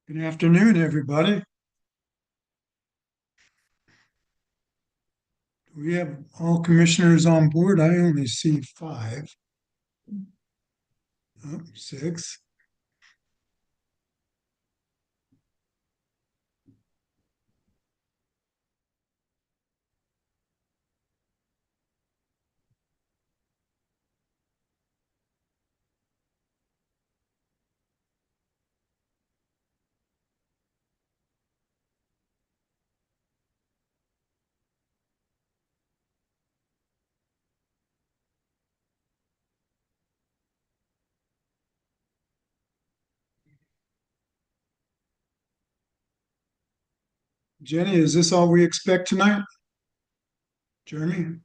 Good afternoon, everybody. We have all commissioners on board. I only see five. Oh, six. Jenny, is this all we expect tonight? Jeremy?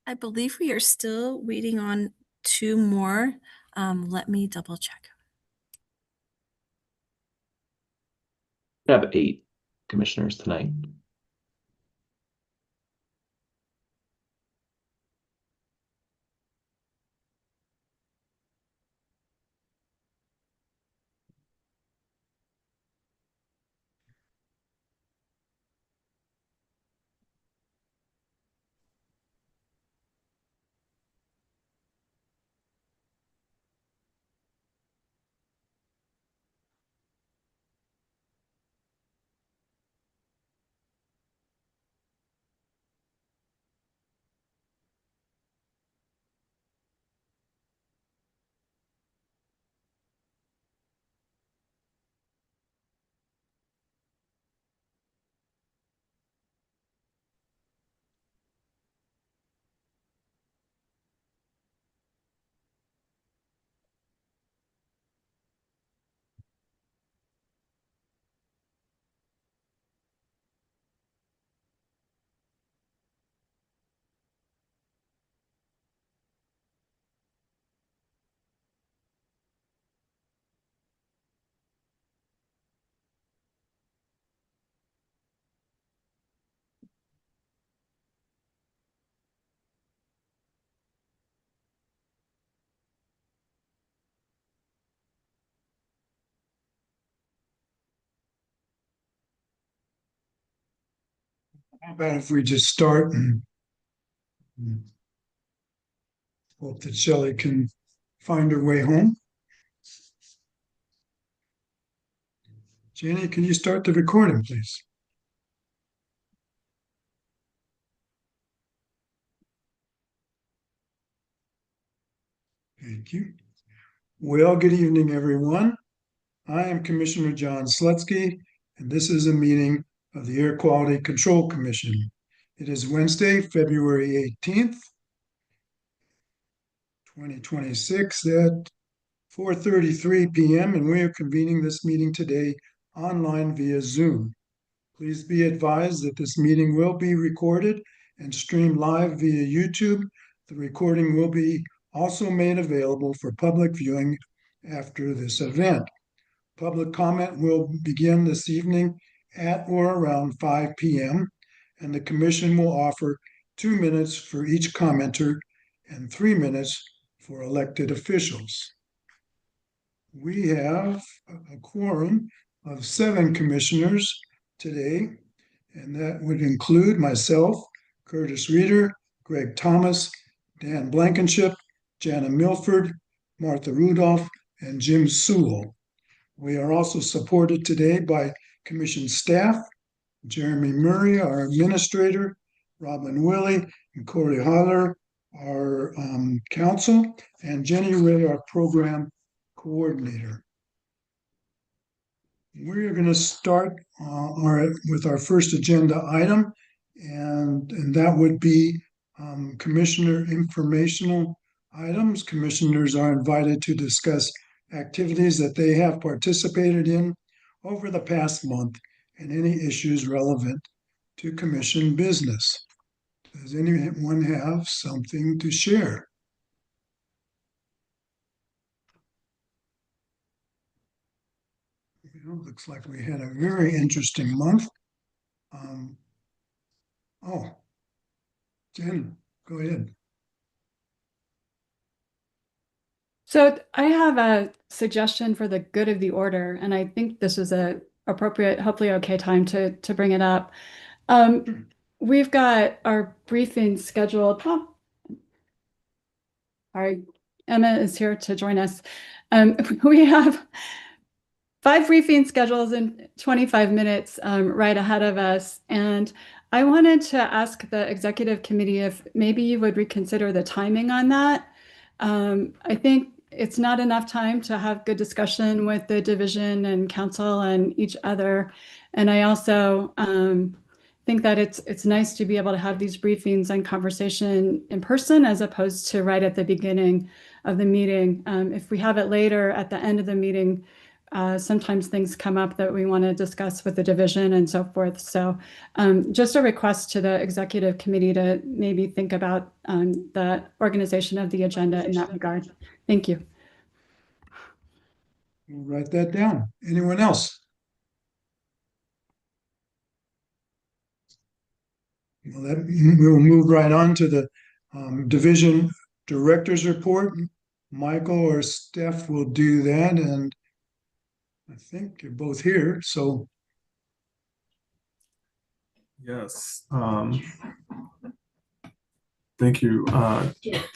I believe we are still waiting on two more. Let me double check. We have 8 commissioners tonight. How about if we just start and hope that Shelley can find her way home? Jenny, can you start the recording, please? Thank you. Well, good evening, everyone. I am Commissioner John Slutsky, and this is a meeting of the Air Quality Control Commission. It is Wednesday, February 18th, 2026 at 4:33 p.m., and we are convening this meeting today online via Zoom. Please be advised that this meeting will be recorded and streamed live via YouTube. The recording will be also made available for public viewing after this event. Public comment will begin this evening at or around 5 p.m., and the commission will offer 2 minutes for each commenter and 3 minutes for elected officials. We have a quorum of 7 commissioners today, and that would include myself, Curtis Reeder, Greg Thomas, Dan Blankenship, Jana Milford, Martha Rudolph, and Jim Sewell. We are also supported today by commission staff, Jeremy Murray, our administrator, Robin Willie, and Corey Holler, our counsel, and Jenny Ray, our program coordinator. We're going to start with our first agenda item, and that would be commissioner informational items. Commissioners are invited to discuss activities that they have participated in over the past month and any issues relevant to commission business. Does anyone have something to share? Looks like we had a very interesting month. Oh, Jen, go ahead. So I have a suggestion for the good of the order, and I think this is a appropriate, hopefully okay time to bring it up. We've got our briefing scheduled. Oh, our Emma is here to join us. We have 5 briefing schedules in 25 minutes right ahead of us. And I wanted to ask the executive committee if maybe you would reconsider the timing on that. I think it's not enough time to have good discussion with the division and council and each other. And I also think that it's nice to be able to have these briefings and conversation in person as opposed to right at the beginning of the meeting. If we have it later at the end of the meeting, sometimes things come up that we want to discuss with the division and so forth. So just a request to the executive committee to maybe think about the organization of the agenda in that regard. Thank you. We'll write that down. Anyone else? Well, we'll move right on to the division director's report. Michael or Steph will do that, and I think you're both here, so. Yes. Thank you,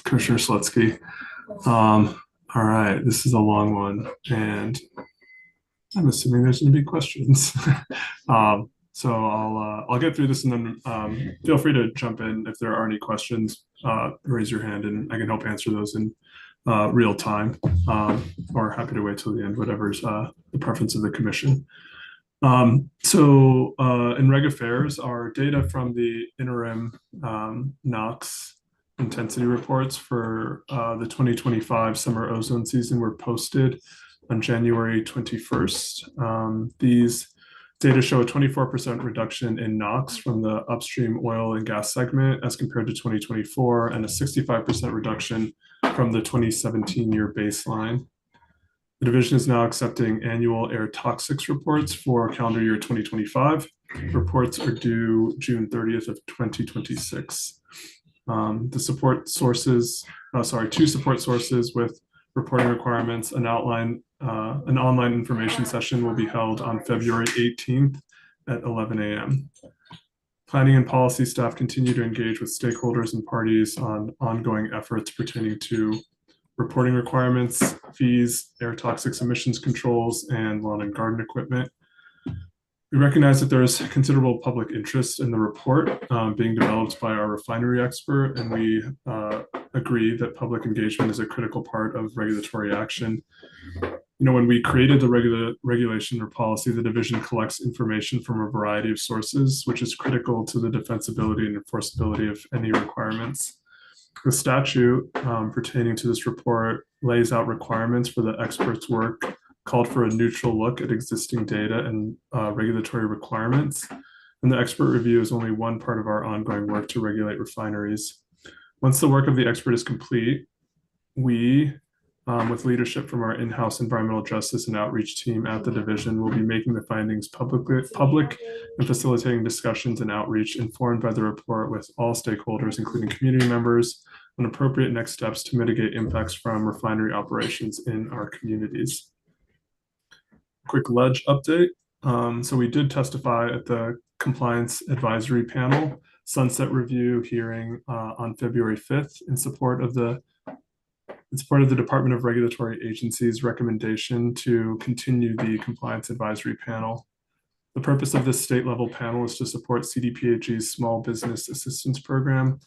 Commissioner Slutsky. All right, this is a long one, and I'm assuming there's going to be questions. So I'll get through this, and then feel free to jump in if there are any questions. Raise your hand, and I can help answer those in real time, or happy to wait till the end, whatever's the preference of the commission. So in Reg Affairs, our data from the interim NOx intensity reports for the 2025 summer ozone season were posted on January 21st. These data show a 24% reduction in NOx from the upstream oil and gas segment as compared to 2024, and a 65% reduction from the 2017 year baseline. The division is now accepting annual air toxics reports for calendar year 2025. Reports are due June 30th of 2026. Two support sources with reporting requirements, an online information session will be held on February 18th at 11 a.m. Planning and policy staff continue to engage with stakeholders and parties on ongoing efforts pertaining to reporting requirements, fees, air toxics emissions controls, and lawn and garden equipment. We recognize that there is considerable public interest in the report being developed by our refinery expert, and we agree that public engagement is a critical part of regulatory action. When we created the regulation or policy, the division collects information from a variety of sources, which is critical to the defensibility and enforceability of any requirements. The statute pertaining to this report lays out requirements for the expert's work, called for a neutral look at existing data and regulatory requirements. And the expert review is only one part of our ongoing work to regulate refineries. Once the work of the expert is complete, we, with leadership from our in-house environmental justice and outreach team at the division, will be making the findings public and facilitating discussions and outreach informed by the report with all stakeholders, including community members, on appropriate next steps to mitigate impacts from refinery operations in our communities. Quick ledge update. So we did testify at the Compliance Advisory Panel Sunset Review hearing on February 5th in support of the Department of Regulatory Agency's recommendation to continue the Compliance Advisory Panel. The purpose of this state-level panel is to support CDPHE's Small Business Assistance Program,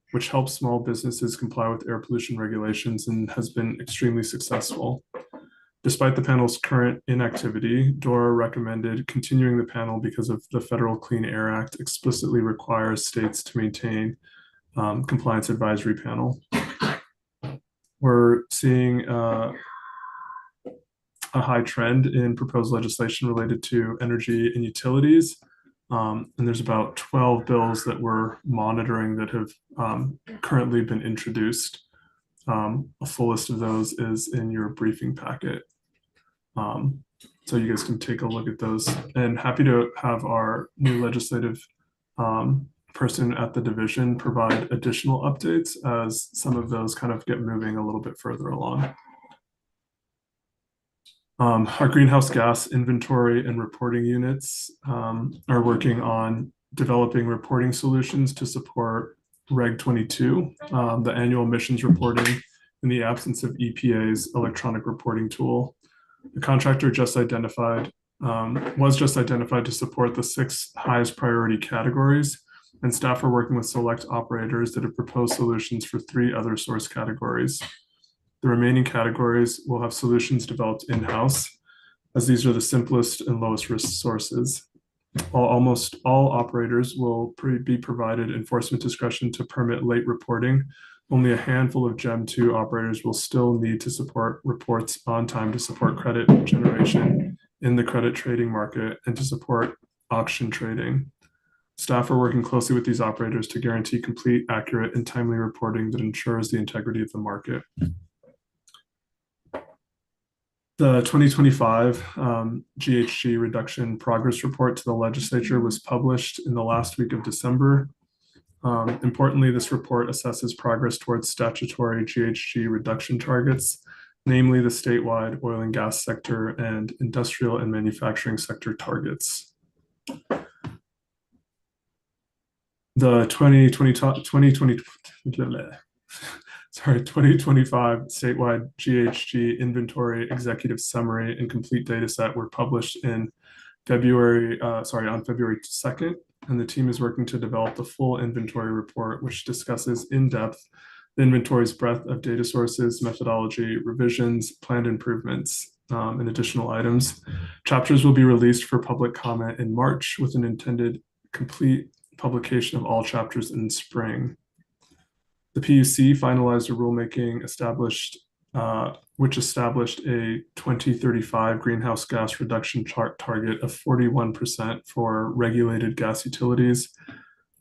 which helps small businesses comply with air pollution regulations and has been extremely successful. Despite the panel's current inactivity, DORA recommended continuing the panel because of the Federal Clean Air Act explicitly requires states to maintain Compliance Advisory Panel. We're seeing a high trend in proposed legislation related to energy and utilities. And there's about 12 bills that we're monitoring that have currently been introduced. A full list of those is in your briefing packet. So you guys can take a look at those, and happy to have our new legislative person at the division provide additional updates as some of those kind of get moving a little bit further along. Our greenhouse gas inventory and reporting units are working on developing reporting solutions to support Reg 22, the annual emissions reporting in the absence of EPA's electronic reporting tool. The contractor was just identified to support the 6 highest priority categories, and staff are working with select operators that have proposed solutions for 3 other source categories. The remaining categories will have solutions developed in-house, as these are the simplest and lowest risk sources. Almost all operators will be provided enforcement discretion to permit late reporting. Only a handful of GEM 2 operators will still need to support reports on time to support credit generation in the credit trading market and to support auction trading. Staff are working closely with these operators to guarantee complete, accurate, and timely reporting that ensures the integrity of the market. The 2025 GHG reduction progress report to the legislature was published in the last week of December. Importantly, this report assesses progress towards statutory GHG reduction targets, namely the statewide oil and gas sector and industrial and manufacturing sector targets. The 2025 statewide GHG inventory executive summary and complete data set were published in on February 2nd, and the team is working to develop the full inventory report, which discusses in depth the inventory's breadth of data sources, methodology, revisions, planned improvements, and additional items. Chapters will be released for public comment in March with an intended complete publication of all chapters in spring. The PUC finalized a rulemaking which established a 2035 greenhouse gas reduction target of 41% for regulated gas utilities,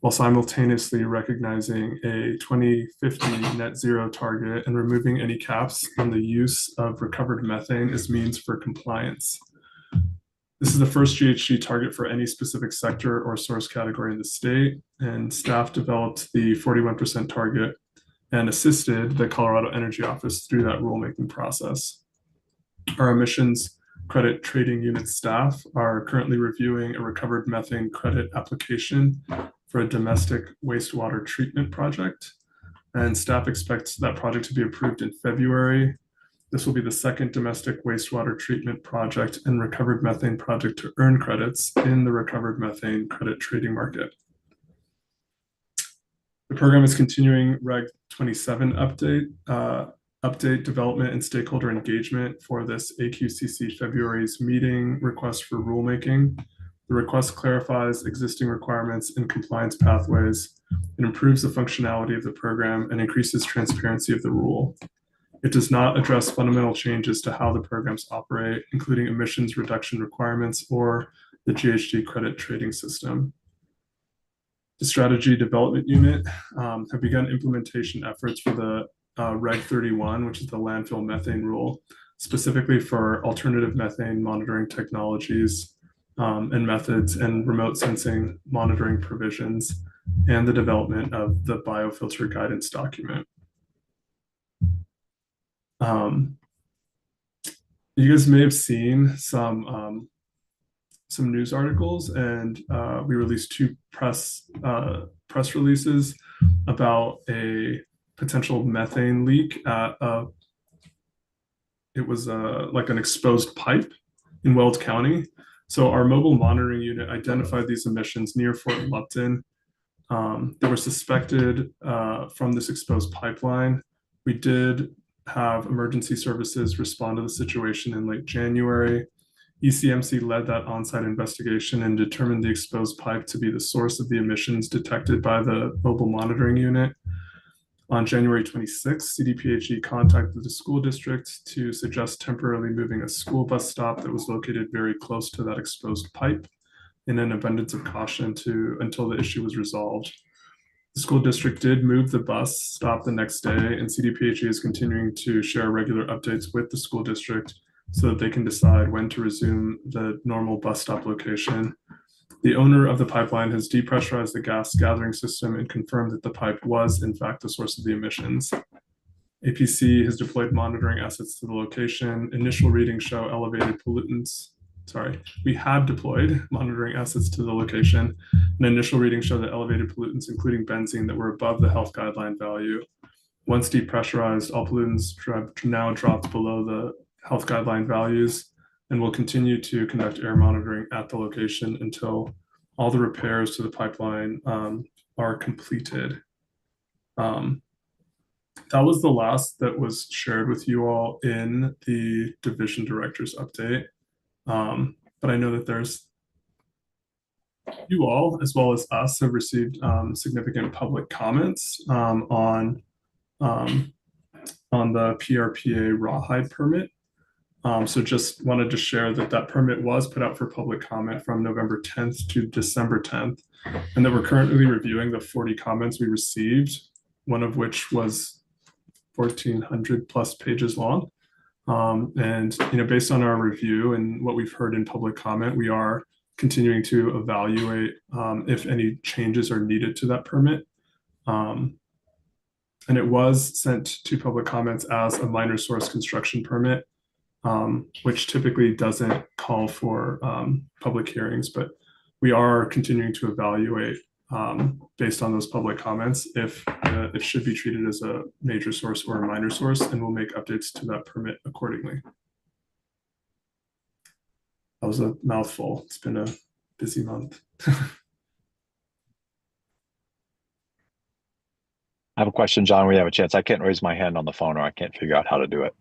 while simultaneously recognizing a 2050 net zero target and removing any caps on the use of recovered methane as means for compliance. This is the first GHG target for any specific sector or source category in the state, and staff developed the 41% target and assisted the Colorado Energy Office through that rulemaking process. Our emissions credit trading unit staff are currently reviewing a recovered methane credit application for a domestic wastewater treatment project, and staff expects that project to be approved in February. This will be the second domestic wastewater treatment project and recovered methane project to earn credits in the recovered methane credit trading market. The program is continuing Reg 27 update development and stakeholder engagement for this AQCC February's meeting request for rulemaking. The request clarifies existing requirements and compliance pathways and improves the functionality of the program and increases transparency of the rule. It does not address fundamental changes to how the programs operate, including emissions reduction requirements or the GHG credit trading system. The Strategy Development Unit have begun implementation efforts for the Reg 31, which is the landfill methane rule, specifically for alternative methane monitoring technologies and methods and remote sensing monitoring provisions, and the development of the biofilter guidance document. You guys may have seen some news articles, and we released 2 press releases about a potential methane leak at it was like an exposed pipe in Weld County. So our mobile monitoring unit identified these emissions near Fort Lupton. They were suspected from this exposed pipeline. We did have emergency services respond to the situation in late January. ECMC led that on-site investigation and determined the exposed pipe to be the source of the emissions detected by the mobile monitoring unit. On January 26th, CDPHE contacted the school district to suggest temporarily moving a school bus stop that was located very close to that exposed pipe in an abundance of caution until the issue was resolved. The school district did move the bus stop the next day, and CDPHE is continuing to share regular updates with the school district so that they can decide when to resume the normal bus stop location. The owner of the pipeline has depressurized the gas gathering system and confirmed that the pipe was in fact the source of the emissions. APC has deployed monitoring assets to the location. Initial readings show elevated pollutants. Sorry, we had deployed monitoring assets to the location. An initial readings show that elevated pollutants, including benzene, that were above the health guideline value. Once depressurized, all pollutants have now dropped below the health guideline values, and will continue to conduct air monitoring at the location until all the repairs to the pipeline are completed. That was the last that was shared with you all in the division director's update. But I know that there's you all, as well as us, have received significant public comments on the PRPA rawhide permit. So just wanted to share that that permit was put out for public comment from November 10th to December 10th, and that we're currently reviewing the 40 comments we received, one of which was 1,400 plus pages long. And based on our review and what we've heard in public comment, we are continuing to evaluate if any changes are needed to that permit. And it was sent to public comments as a minor source construction permit, which typically doesn't call for public hearings, but we are continuing to evaluate based on those public comments if it should be treated as a major source or a minor source, and we'll make updates to that permit accordingly. That was a mouthful. It's been a busy month. I have a question, John. We have a chance. I can't raise my hand on the phone, or I can't figure out how to do it.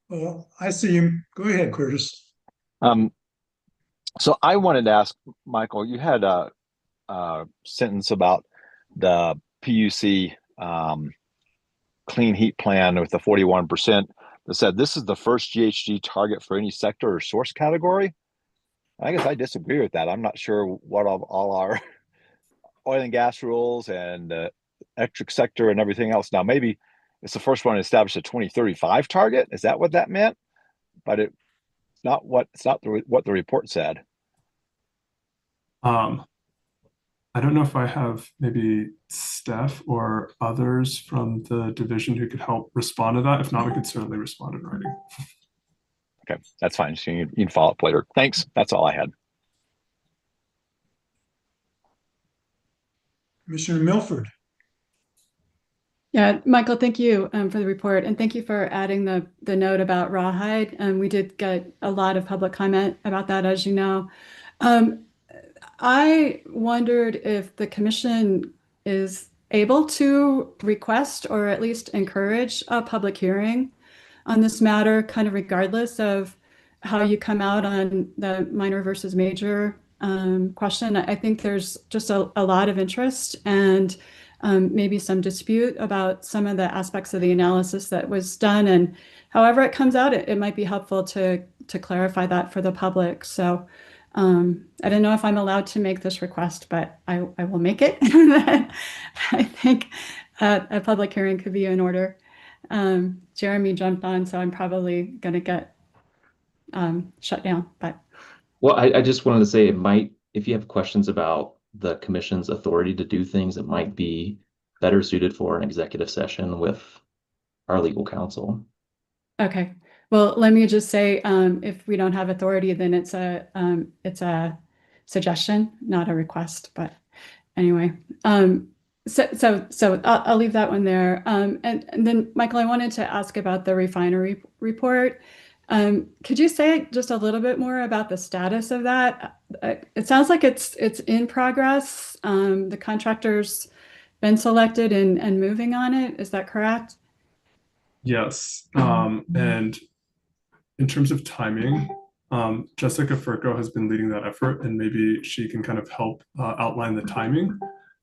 Well, I see him. Go ahead, Curtis. So I wanted to ask Michael, you had a sentence about the PUC clean heat plan with the 41% that said this is the first GHG target for any sector or source category. I guess I disagree with that. I'm not sure what all our oil and gas rules and electric sector and everything else. Now, maybe it's the first one to establish a 2035 target. Is that what that meant? But it's not what the report said. I don't know if I have maybe Steph or others from the division who could help respond to that. If not, we could certainly respond in writing. Okay, that's fine. So you can follow up later. Thanks. That's all I had. Commissioner Milford. Yeah, Michael, thank you for the report, and thank you for adding the note about rawhide. We did get a lot of public comment about that, as you know. I wondered if the commission is able to request or at least encourage a public hearing on this matter, kind of regardless of how you come out on the minor versus major question. I think there's just a lot of interest and maybe some dispute about some of the aspects of the analysis that was done. And however it comes out, it might be helpful to clarify that for the public. So I don't know if I'm allowed to make this request, but I will make it. I think a public hearing could be in order. Jeremy jumped on, so I'm probably going to get shut down. But Well, I just wanted to say it might, if you have questions about the commission's authority to do things, it might be better suited for an executive session with our legal counsel. Okay. Well, let me just say, if we don't have authority, then it's a suggestion, not a request. But anyway, so I'll leave that one there. And then, Michael, I wanted to ask about the refinery report. Could you say just a little bit more about the status of that? It sounds like it's in progress. The contractor's been selected and moving on it. Is that correct? Yes. And in terms of timing, Jessica Furco has been leading that effort, and maybe she can kind of help outline the timing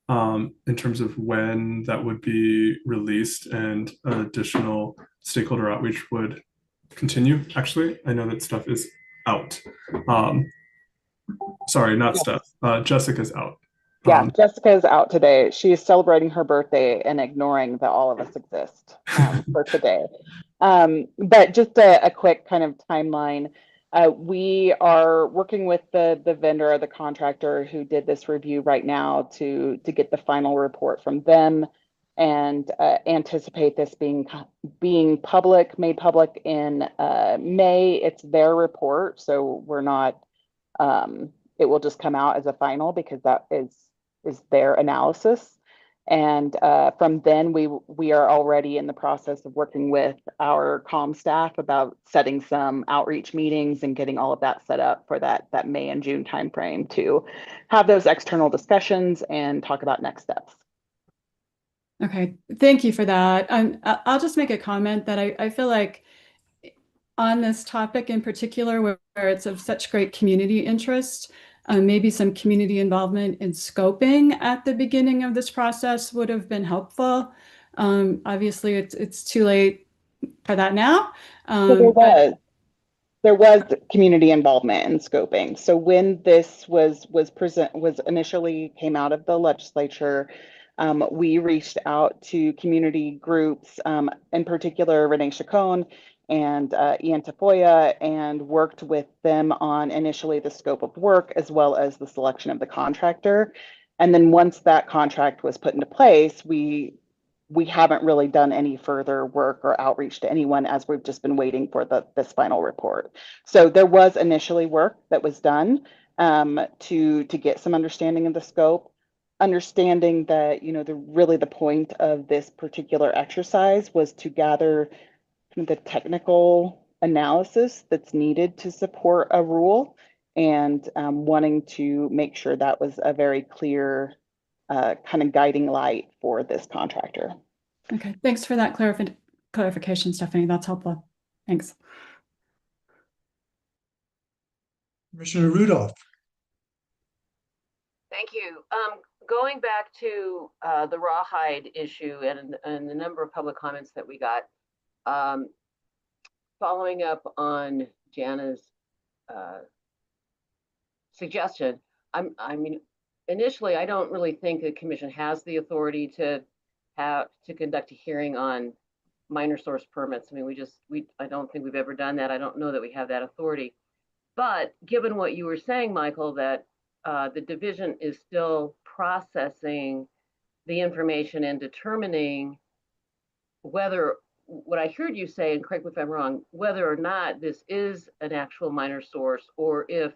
in terms of when that would be released and additional stakeholder outreach would continue. Actually, I know that Steph is out. Sorry, not Steph. Jessica's out. Yeah, Jessica's out today. She's celebrating her birthday and ignoring that all of us exist for today. But just a quick kind of timeline. We are working with the vendor or the contractor who did this review right now to get the final report from them and anticipate this being made public in May. It's their report, so we're not. It will just come out as a final because that is their analysis. And from then, we are already in the process of working with our comm staff about setting some outreach meetings and getting all of that set up for that May and June timeframe to have those external discussions and talk about next steps. Okay, thank you for that. I'll just make a comment that I feel like on this topic in particular, where it's of such great community interest, maybe some community involvement in scoping at the beginning of this process would have been helpful. Obviously, it's too late for that now. So there was community involvement in scoping. So when this was initially came out of the legislature, we reached out to community groups, in particular Renee Chacon and Ian Tafoya, and worked with them on initially the scope of work as well as the selection of the contractor. And then once that contract was put into place, we haven't really done any further work or outreach to anyone, as we've just been waiting for this final report. So there was initially work that was done to get some understanding of the scope, understanding that, you know, the point of this particular exercise was to gather the technical analysis that's needed to support a rule, and wanting to make sure that was a very clear kind of guiding light for this contractor. Okay, thanks for that clarification, Stephanie. That's helpful. Thanks. Commissioner Rudolph. Thank you. Going back to the rawhide issue and the number of public comments that we got, following up on Jana's suggestion, I mean, initially, I don't really think the commission has the authority to conduct a hearing on minor source permits. I mean, I don't think we've ever done that. I don't know that we have that authority. But given what you were saying, Michael, that the division is still processing the information and determining whether, what I heard you say, and correct me if I'm wrong, whether or not this is an actual minor source, or if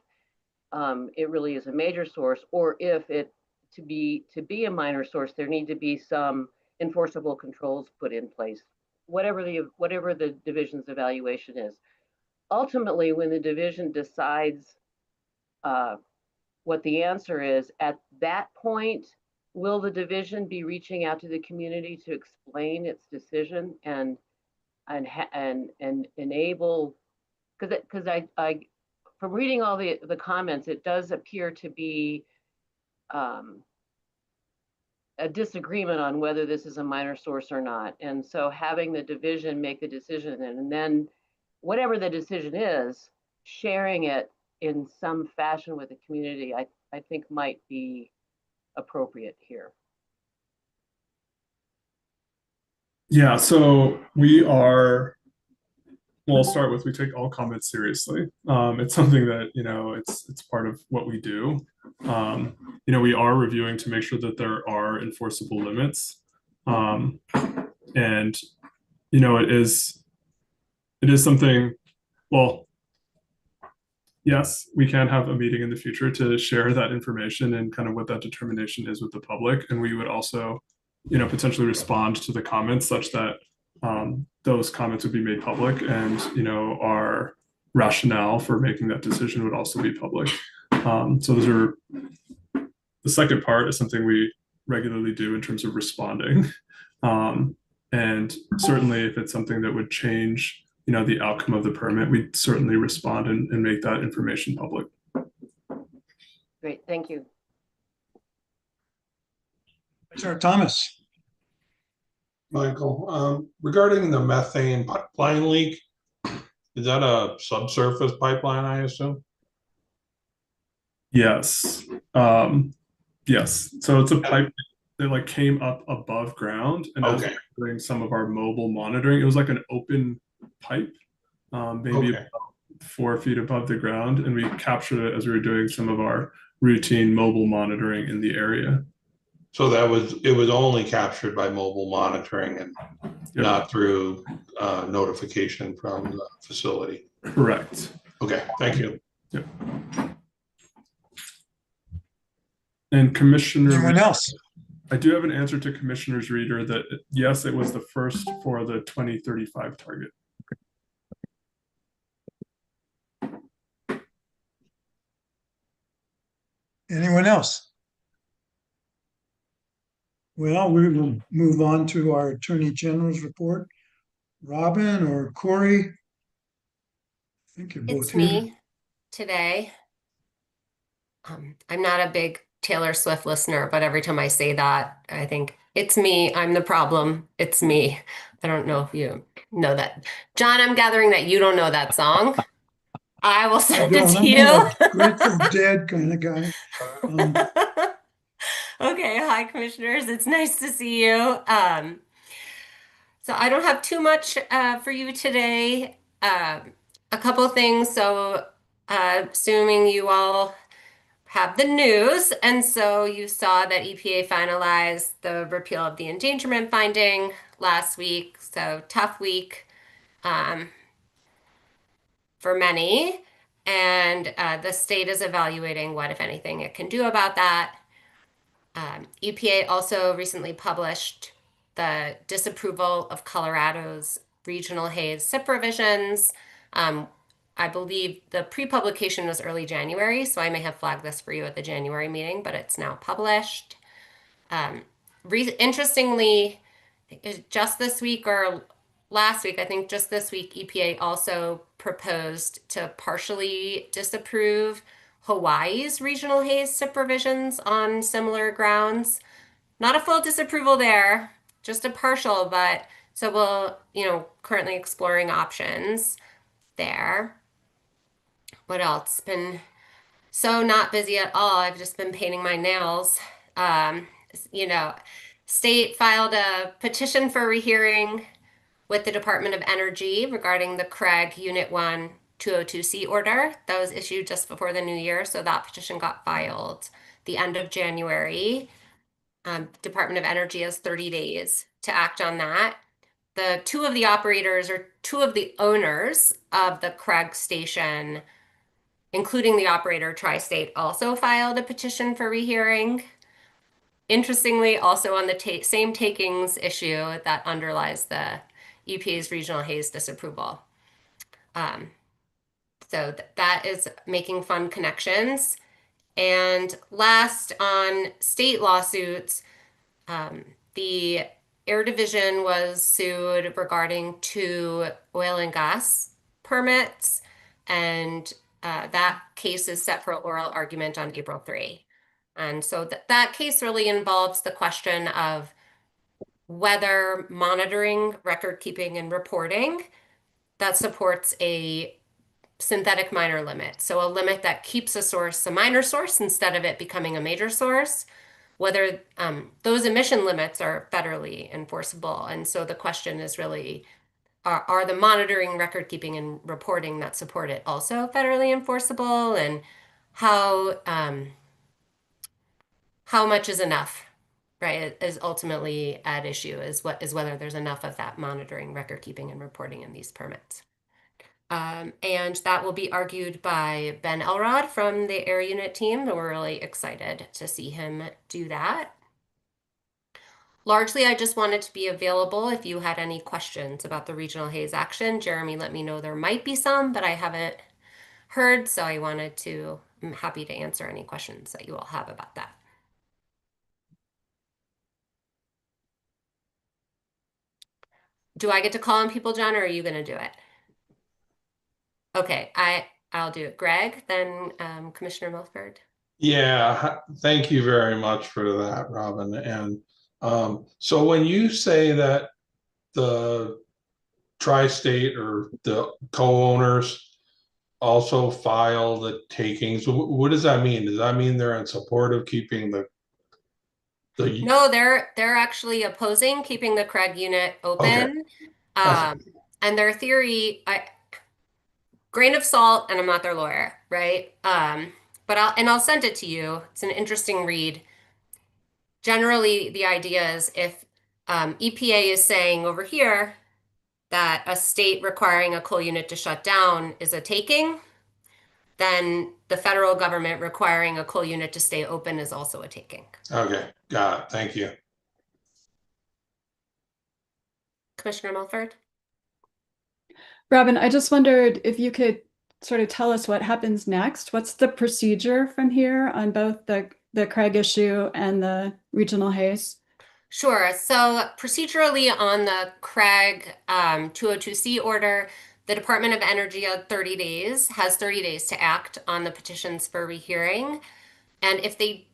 it really is a major source, or if it to be a minor source, there need to be some enforceable controls put in place, whatever the division's evaluation is. Ultimately, when the division decides what the answer is, at that point, will the division be reaching out to the community to explain its decision and enable? Because I from reading all the comments, it does appear to be a disagreement on whether this is a minor source or not. And so having the division make the decision, and then whatever the decision is, sharing it in some fashion with the community, I think might be appropriate here. Yeah, so we are, well, I'll start with, we take all comments seriously. It's something that, you know, it's part of what we do. You know, we are reviewing to make sure that there are enforceable limits. And, you know, it is something, well, yes, we can have a meeting in the future to share that information and kind of what that determination is with the public. And we would also, you know, potentially respond to the comments such that those comments would be made public, and, you know, our rationale for making that decision would also be public. So those are, the second part is something we regularly do in terms of responding. And certainly if it's something that would change, you know, the outcome of the permit, we'd certainly respond and make that information public. Great, thank you. Commissioner Thomas. Michael, regarding the methane pipeline leak, is that a subsurface pipeline, I assume? Yes. Yes. So it's a pipe that like came up above ground, and as we were doing some of our mobile monitoring, it was like an open pipe, maybe about 4 feet above the ground, and we captured it as we were doing some of our routine mobile monitoring in the area. So it was only captured by mobile monitoring and not through notification from the facility. Correct. Okay, thank you. Yep. And Commissioner, Anyone else? I do have an answer to Commissioner's reader that yes, it was the first for the 2035 target. Anyone else? Well, we will move on to our Attorney General's report. Robin or Corey? I think you're both It's here. me today. I'm not a big Taylor Swift listener, but every time I say that, I think it's me. I'm the problem. It's me. I don't know if you know that. John, I'm gathering that you don't know that song. I will I send it don't, to I'm you. more a Grateful Dead kind of guy. Okay, hi commissioners. It's nice to see you. So I don't have too much for you today. A couple things. So assuming you all have the news, and so you saw that EPA finalized the repeal of the endangerment finding last week. So tough week for many, and the state is evaluating what, if anything, it can do about that. EPA also recently published the disapproval of Colorado's regional haze SIP revisions. I believe the pre-publication was early January, so I may have flagged this for you at the January meeting, but it's now published. Interestingly, just this week or last week, I think just this week, EPA also proposed to partially disapprove Hawaii's regional haze SIP provisions on similar grounds. Not a full disapproval there, just a partial, but so we'll, currently exploring options there. What else? Been so not busy at all. I've just been painting my nails. Um, you know, State filed a petition for rehearing with the Department of Energy regarding the Craig Unit 1 202C order that was issued just before the new year. So that petition got filed the end of January. Department of Energy has 30 days to act on that. The two of the operators or two of the owners of the Craig station, including the operator Tri-State, also filed a petition for rehearing. Interestingly, also on the same takings issue that underlies the EPA's regional haze disapproval. So that is making fun connections. And last, on state lawsuits, the Air Division was sued regarding 2 oil and gas permits, and that case is set for oral argument on April 3. And so that case really involves the question of whether monitoring, record keeping, and reporting that supports a synthetic minor limit. So a limit that keeps a source a minor source instead of it becoming a major source, whether those emission limits are federally enforceable. And so the question is really, are the monitoring, record keeping, and reporting that support it also federally enforceable? And how much is enough, right, is ultimately at issue, is whether there's enough of that monitoring, record keeping, and reporting in these permits. And that will be argued by Ben Elrod from the Air Unit team, and we're really excited to see him do that. Largely, I just wanted to be available if you had any questions about the regional haze action. Jeremy let me know there might be some, but I haven't heard, so I'm happy to answer any questions that you all have about that. Do I get to call on people, John, or are you going to do it? Okay, I'll do it. Greg, then Commissioner Milford. Yeah, thank you very much for that, Robin. And so when you say that the tri-state or the co-owners also file the takings, what does that mean? Does that mean they're in support of keeping the No, they're actually opposing keeping the Craig unit open. Okay. And their theory, grain of salt, and I'm not their lawyer, right? But I'll send it to you. It's an interesting read. generally the idea is if EPA is saying over here that a state requiring a coal unit to shut down is a taking, then the federal government requiring a coal unit to stay open is also a taking. Okay, got it. Thank you. Commissioner Milford? Robin, I just wondered if you could sort of tell us what happens next. What's the procedure from here on both the Craig issue and the regional haze? Sure. So procedurally on the Craig 202C order, the Department of Energy has 30 days to act on the petitions for rehearing. And if they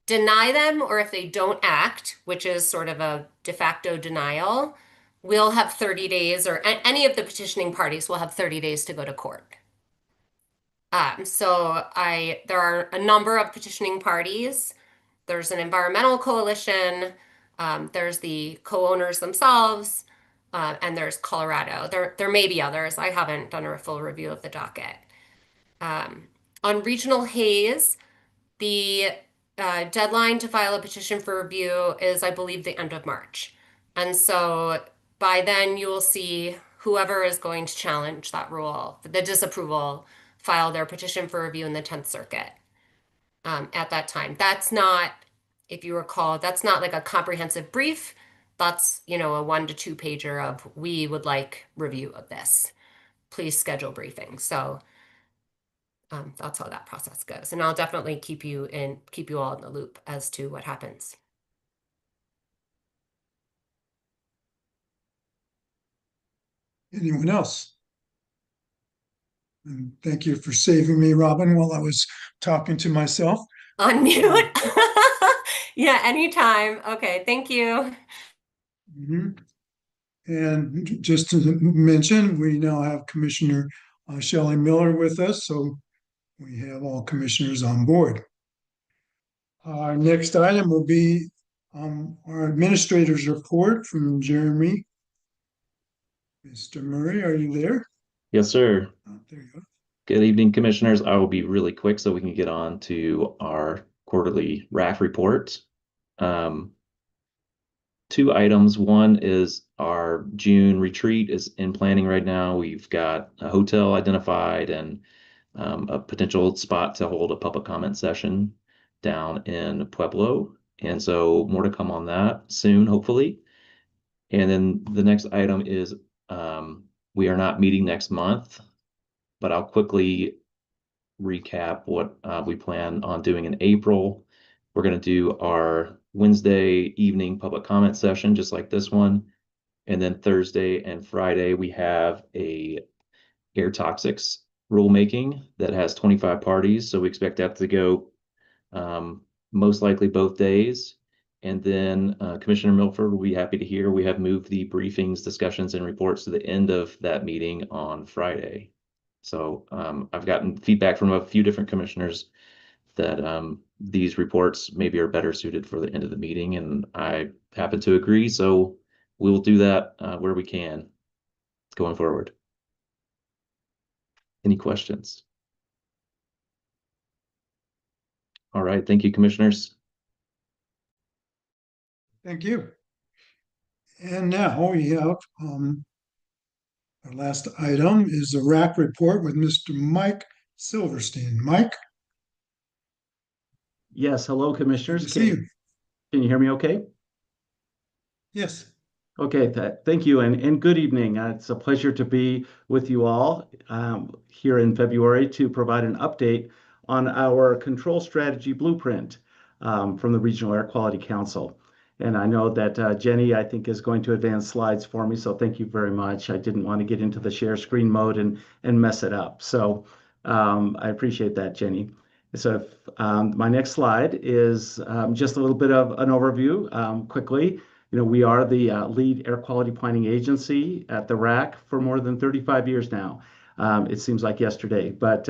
deny them or if they don't act, which is sort of a de facto denial, we'll have 30 days, or any of the petitioning parties will have 30 days to go to court. There are a number of petitioning parties. There's an environmental coalition, there's the co-owners themselves, and there's Colorado. There may be others. I haven't done a full review of the docket. On regional haze, the deadline to file a petition for review is, I believe, the end of March. And so by then you will see whoever is going to challenge that rule, the disapproval, file their petition for review in the 10th Circuit at that time. That's not, if you recall, that's not like a comprehensive brief. That's, a 1 to 2 pager of, we would like review of this. Please schedule briefings. So that's how that process goes. And I'll definitely keep you all in the loop as to what happens. Anyone else? And thank you for saving me, Robin, while I was talking to myself. Unmute. Yeah, anytime. Okay, thank you. And just to mention, we now have Commissioner Shelley Miller with us, so we have all commissioners on board. Our next item will be our administrator's report from Jeremy. Mr. Murray, are you there? Yes, sir. There you go. Good evening, commissioners. I will be really quick so we can get on to our quarterly RAQ report. 2 items. One is our June retreat is in planning right now. We've got a hotel identified and a potential spot to hold a public comment session down in Pueblo. And so more to come on that soon, hopefully. And then the next item is we are not meeting next month, but I'll quickly recap what we plan on doing in April. We're going to do our Wednesday evening public comment session, just like this one. And then Thursday and Friday, we have a air toxics rulemaking that has 25 parties. So we expect that to go most likely both days. And then Commissioner Milford will be happy to hear we have moved the briefings, discussions, and reports to the end of that meeting on Friday. So I've gotten feedback from a few different commissioners that these reports maybe are better suited for the end of the meeting, and I happen to agree. So we'll do that where we can going forward. Any questions? All right, thank you, commissioners. Thank you. And now we have our last item is a RAQ report with Mr. Mike Silverstein. Mike? Yes, hello, Good commissioners. to see you. Can you hear me okay? Yes. Okay, thank you, and good evening. It's a pleasure to be with you all here in February to provide an update on our control strategy blueprint from the Regional Air Quality Council. And I know that Jenny, I think, is going to advance slides for me, so thank you very much. I didn't want to get into the share screen mode and mess it up. So I appreciate that, Jenny. So my next slide is just a little bit of an overview quickly. We are the lead air quality planning agency at the RAQ for more than 35 years now. It seems like yesterday, but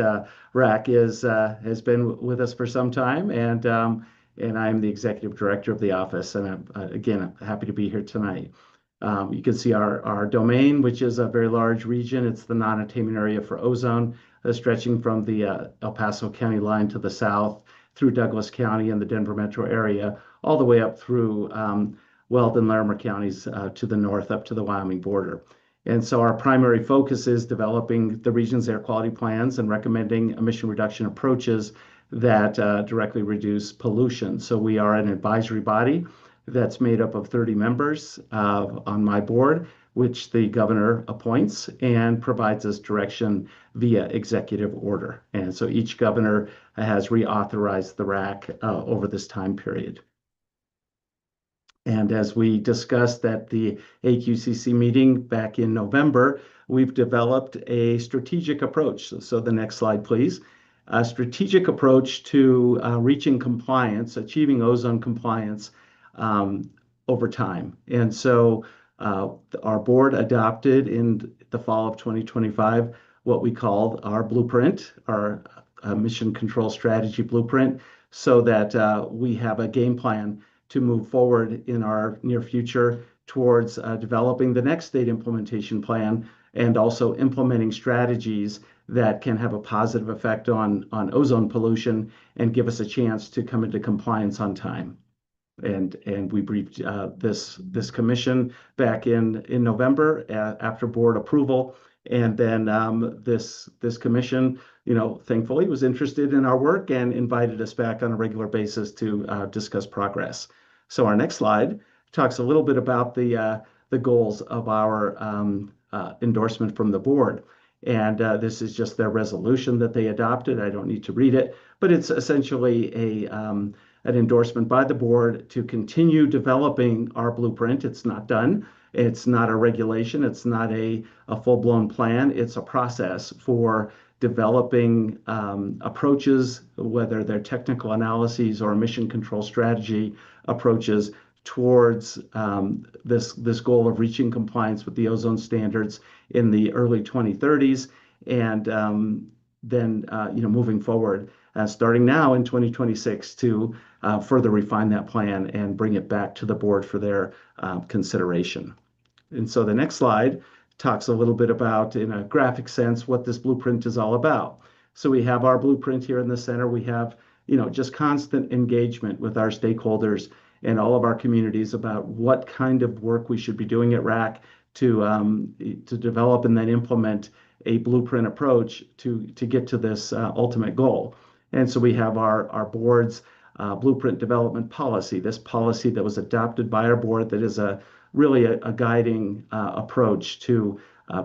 RAQ has been with us for some time, and I'm the executive director of the office. And I'm happy to be here tonight. You can see our domain, which is a very large region. It's the non-attainment area for ozone, stretching from the El Paso County line to the south through Douglas County and the Denver metro area, all the way up through Weld and Larimer counties to the north up to the Wyoming border. And so our primary focus is developing the region's air quality plans and recommending emission reduction approaches that directly reduce pollution. So we are an advisory body that's made up of 30 members on my board, which the governor appoints and provides us direction via executive order. And so each governor has reauthorized the RAC over this time period. And as we discussed at the AQCC meeting back in November, we've developed a strategic approach. So the next slide, please. A strategic approach to reaching compliance, achieving ozone compliance over time. And so our board adopted in the fall of 2025 what we called our blueprint, our emission control strategy blueprint, so that we have a game plan to move forward in our near future towards developing the next state implementation plan and also implementing strategies that can have a positive effect on ozone pollution and give us a chance to come into compliance on time. And we briefed this commission back in November after board approval. And then this commission, thankfully was interested in our work and invited us back on a regular basis to discuss progress. So our next slide talks a little bit about the goals of our endorsement from the board. And this is just their resolution that they adopted. I don't need to read it, but it's essentially an endorsement by the board to continue developing our blueprint. It's not done. It's not a regulation. It's not a full-blown plan. It's a process for developing approaches, whether they're technical analyses or emission control strategy approaches towards this goal of reaching compliance with the ozone standards in the early 2030s, and then moving forward, starting now in 2026 to further refine that plan and bring it back to the board for their consideration. And so the next slide talks a little bit about, in a graphic sense, what this blueprint is all about. So we have our blueprint here in the center. We have, just constant engagement with our stakeholders and all of our communities about what kind of work we should be doing at RAC to develop and then implement a blueprint approach to get to this ultimate goal. And so we have our board's blueprint development policy, this policy that was adopted by our board that is really a guiding approach to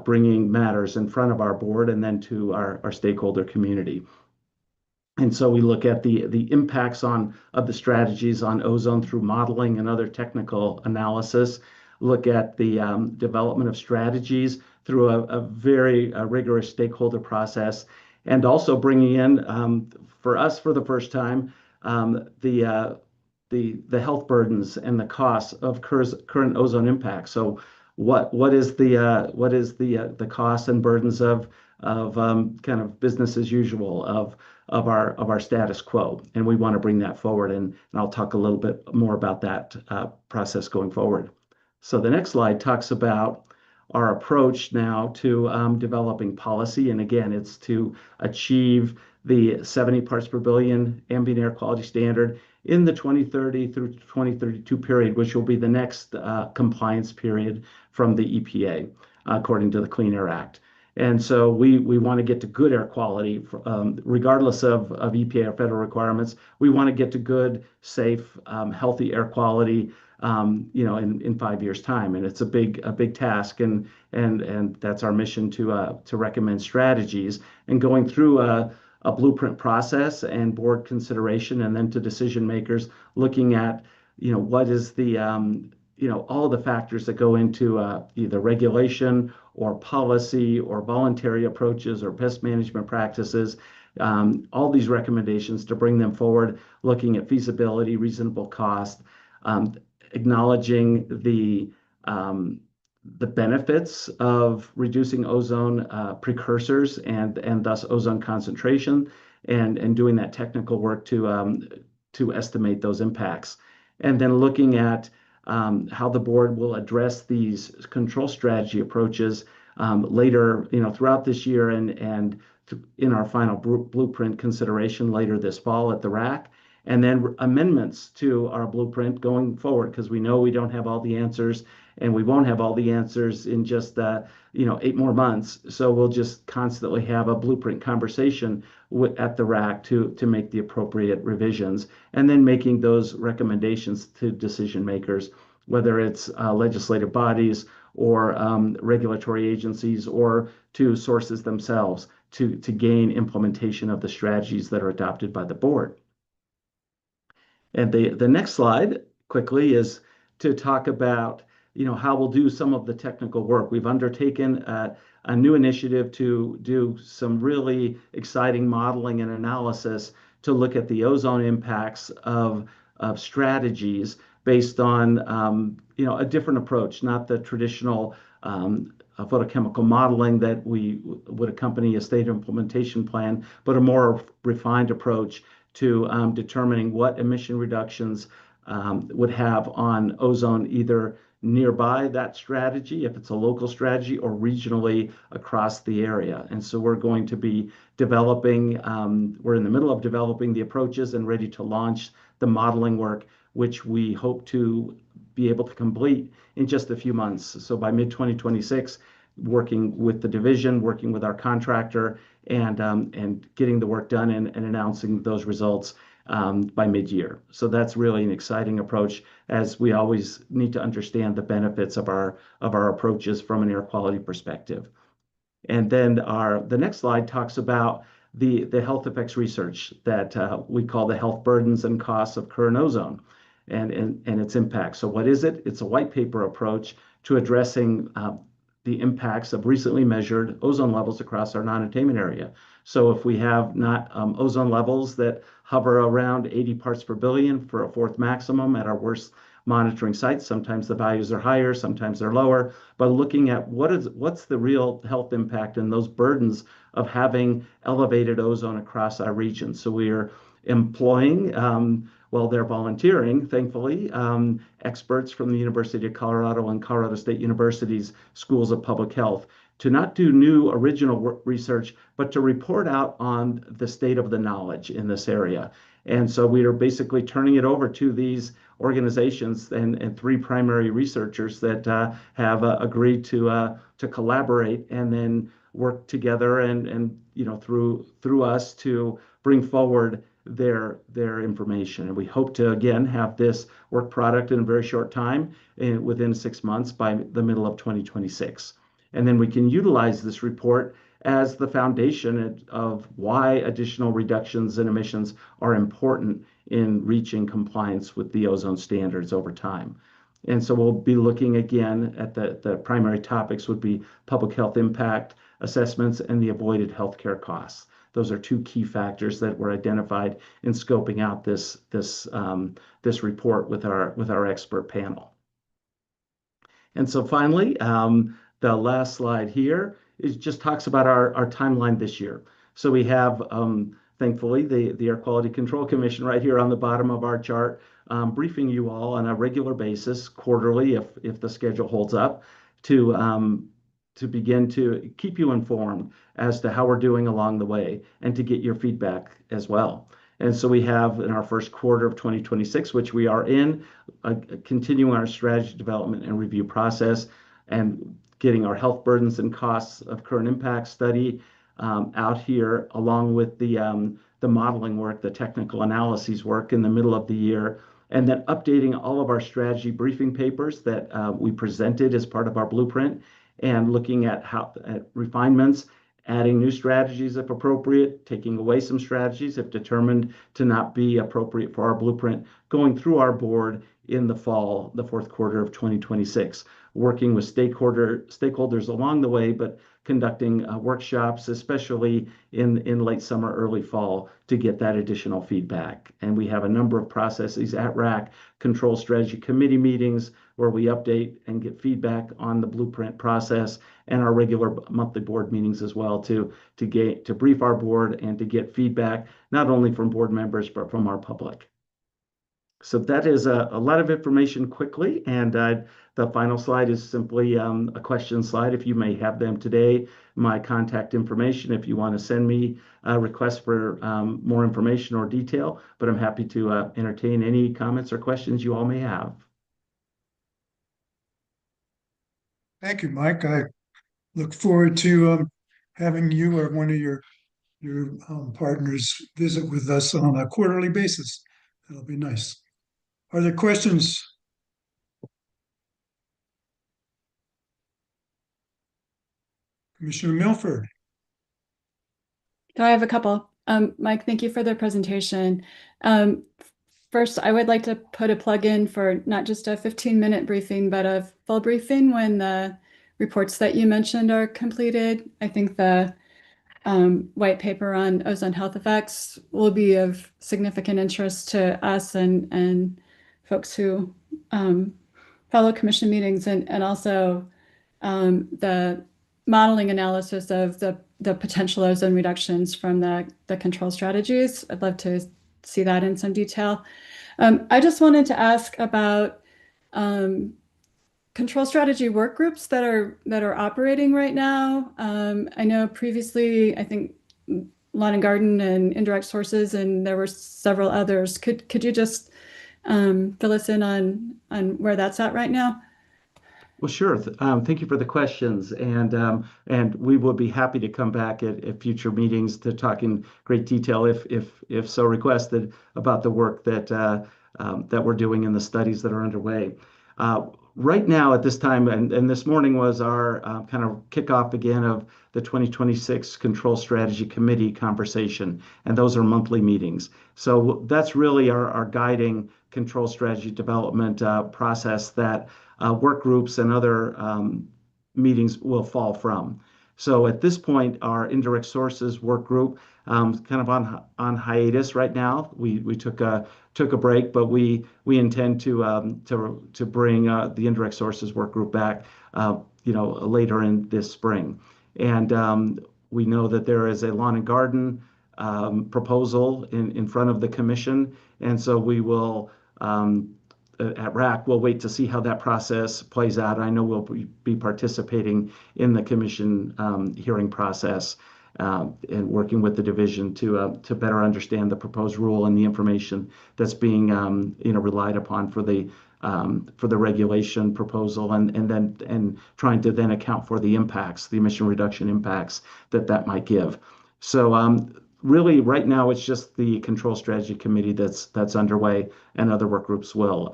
bringing matters in front of our board and then to our stakeholder community. And so we look at the impacts of the strategies on ozone through modeling and other technical analysis, look at the development of strategies through a very rigorous stakeholder process, and also bringing in, for us for the first time, the health burdens and the costs of current ozone impacts. So what is the costs and burdens of kind of business as usual of our status quo, and we want to bring that forward, and I'll talk a little bit more about that process going forward. So the next slide talks about our approach now to developing policy, and again, it's to achieve the 70 parts per billion ambient air quality standard in the 2030 through 2032 period, which will be the next compliance period from the EPA, according to the Clean Air Act. And so we want to get to good air quality, regardless of EPA or federal requirements. We want to get to good, safe, healthy air quality, in 5 years' time. And it's a big task, and that's our mission to recommend strategies and going through a blueprint process and board consideration, and then to decision makers looking at, what is the all the factors that go into either regulation or policy or voluntary approaches or pest management practices, all these recommendations to bring them forward, looking at feasibility, reasonable cost, acknowledging the benefits of reducing ozone precursors and thus ozone concentration, and doing that technical work to estimate those impacts. And then looking at how the board will address these control strategy approaches later, throughout this year and in our final blueprint consideration later this fall at the RAC, and then amendments to our blueprint going forward, because we know we don't have all the answers, and we won't have all the answers in just 8 more months. So we'll just constantly have a blueprint conversation at the RAC to make the appropriate revisions, and then making those recommendations to decision makers, whether it's legislative bodies or regulatory agencies or to sources themselves to gain implementation of the strategies that are adopted by the board. And the next slide quickly is to talk about how we'll do some of the technical work. We've undertaken a new initiative to do some really exciting modeling and analysis to look at the ozone impacts of strategies based on a different approach, not the traditional photochemical modeling that would accompany a state implementation plan, but a more refined approach to determining what emission reductions would have on ozone, either nearby that strategy, if it's a local strategy, or regionally across the area. And so we're going to be developing, we're in the middle of developing the approaches and ready to launch the modeling work, which we hope to be able to complete in just a few months. So by mid-2026, working with the division, working with our contractor, and getting the work done and announcing those results by mid-year. So that's really an exciting approach, as we always need to understand the benefits of our approaches from an air quality perspective. And then the next slide talks about the health effects research that we call the health burdens and costs of current ozone and its impact. So what is it? It's a white paper approach to addressing the impacts of recently measured ozone levels across our non-attainment area. So if we have not ozone levels that hover around 80 parts per billion for a fourth maximum at our worst monitoring sites, sometimes the values are higher, sometimes they're lower, but looking at what's the real health impact and those burdens of having elevated ozone across our region. So we are employing, well, they're volunteering, thankfully, experts from the University of Colorado and Colorado State University's schools of public health to not do new original research, but to report out on the state of the knowledge in this area. And so we are basically turning it over to these organizations and 3 primary researchers that have agreed to collaborate and then work together and through us to bring forward their information. And we hope to again have this work product in a very short time, within 6 months, by the middle of 2026. And then we can utilize this report as the foundation of why additional reductions in emissions are important in reaching compliance with the ozone standards over time. And so we'll be looking again at the primary topics would be public health impact assessments and the avoided healthcare costs. Those are 2 key factors that were identified in scoping out this report with our expert panel. And so finally, the last slide here just talks about our timeline this year. So we have, thankfully, the Air Quality Control Commission right here on the bottom of our chart, briefing you all on a regular basis, quarterly, if the schedule holds up, to begin to keep you informed as to how we're doing along the way and to get your feedback as well. And so we have in our first quarter of 2026, which we are in, continuing our strategy development and review process and getting our health burdens and costs of current impact study out here, along with the modeling work, the technical analyses work in the middle of the year, and then updating all of our strategy briefing papers that we presented as part of our blueprint, and looking at refinements, adding new strategies if appropriate, taking away some strategies if determined to not be appropriate for our blueprint, going through our board in the fall, the fourth quarter of 2026, working with stakeholders along the way, but conducting workshops, especially in late summer, early fall, to get that additional feedback. And we have a number of processes at RAC, control strategy committee meetings, where we update and get feedback on the blueprint process, and our regular monthly board meetings as well to brief our board and to get feedback, not only from board members, but from our public. So that is a lot of information quickly, and the final slide is simply a question slide. If you may have them today, my contact information if you want to send me a request for more information or detail, but I'm happy to entertain any comments or questions you all may have. Thank you, Mike. I look forward to having you or one of your partners visit with us on a quarterly basis. That'll be nice. Are there questions? Commissioner Milford. I have a couple. Mike, thank you for the presentation. First, I would like to put a plug in for not just a 15-minute briefing, but a full briefing when the reports that you mentioned are completed. I think the white paper on ozone health effects will be of significant interest to us and folks who follow commission meetings, and also the modeling analysis of the potential ozone reductions from the control strategies. I'd love to see that in some detail. I just wanted to ask about control strategy work groups that are operating right now. I know previously, I think lawn and garden and indirect sources, and there were several others. Could you just fill us in on where that's at right now? Well, sure. Thank you for the questions, and we will be happy to come back at future meetings to talk in great detail, if so requested, about the work that we're doing and the studies that are underway. Right now, at this time, and this morning was our kind of kickoff again of the 2026 Control Strategy Committee conversation, and those are monthly meetings. So that's really our guiding control strategy development process that work groups and other meetings will fall from. So at this point, our indirect sources work group kind of on hiatus right now. We took a break, but we intend to bring the indirect sources work group back, later in this spring. And we know that there is a lawn and garden proposal in front of the commission, and so we will. At RAQ, we'll wait to see how that process plays out. I know we'll be participating in the commission hearing process and working with the division to better understand the proposed rule and the information that's being relied upon for the regulation proposal, and trying to then account for the impacts, the emission reduction impacts that might give. So really, right now, it's just the Control Strategy Committee that's underway, and other work groups will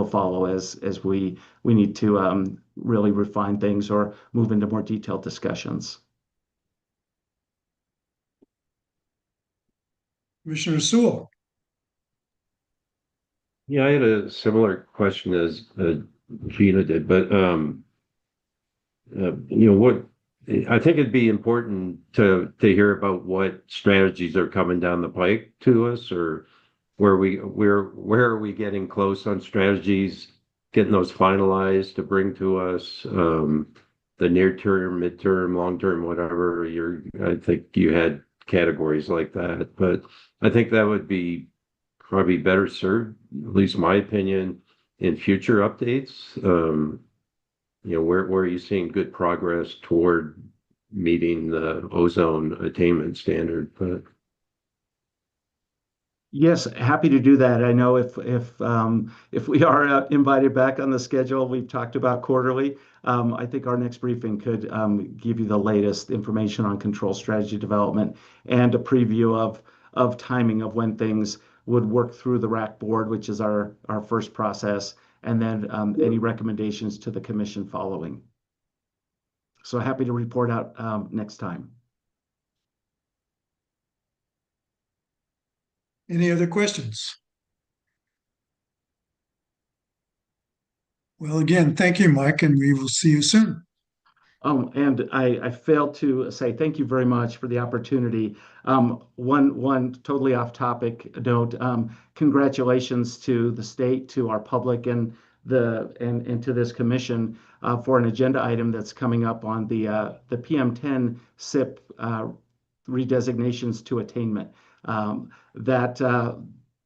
follow as we need to really refine things or move into more detailed discussions. Commissioner Sewell. Yeah, I had a similar question as Gina did, but what I think it'd be important to hear about what strategies are coming down the pike to us, or where are we getting close on strategies, getting those finalized to bring to us, the near term, midterm, long term, whatever. I think you had categories like that, but I think that would be probably better served, at least my opinion, in future updates. Where are you seeing good progress toward meeting the ozone attainment standard? But Yes, happy to do that. I know if we are invited back on the schedule we've talked about quarterly, I think our next briefing could give you the latest information on control strategy development and a preview of timing of when things would work through the RAQ board, which is our first process, and then any recommendations to the commission following. So happy to report out next time. Any other questions? Well, again, thank you, Mike, and we will see you soon. And I failed to say thank you very much for the opportunity. One totally off topic note, congratulations to the state, to our public, and to this commission for an agenda item that's coming up on the PM10 SIP redesignations to attainment.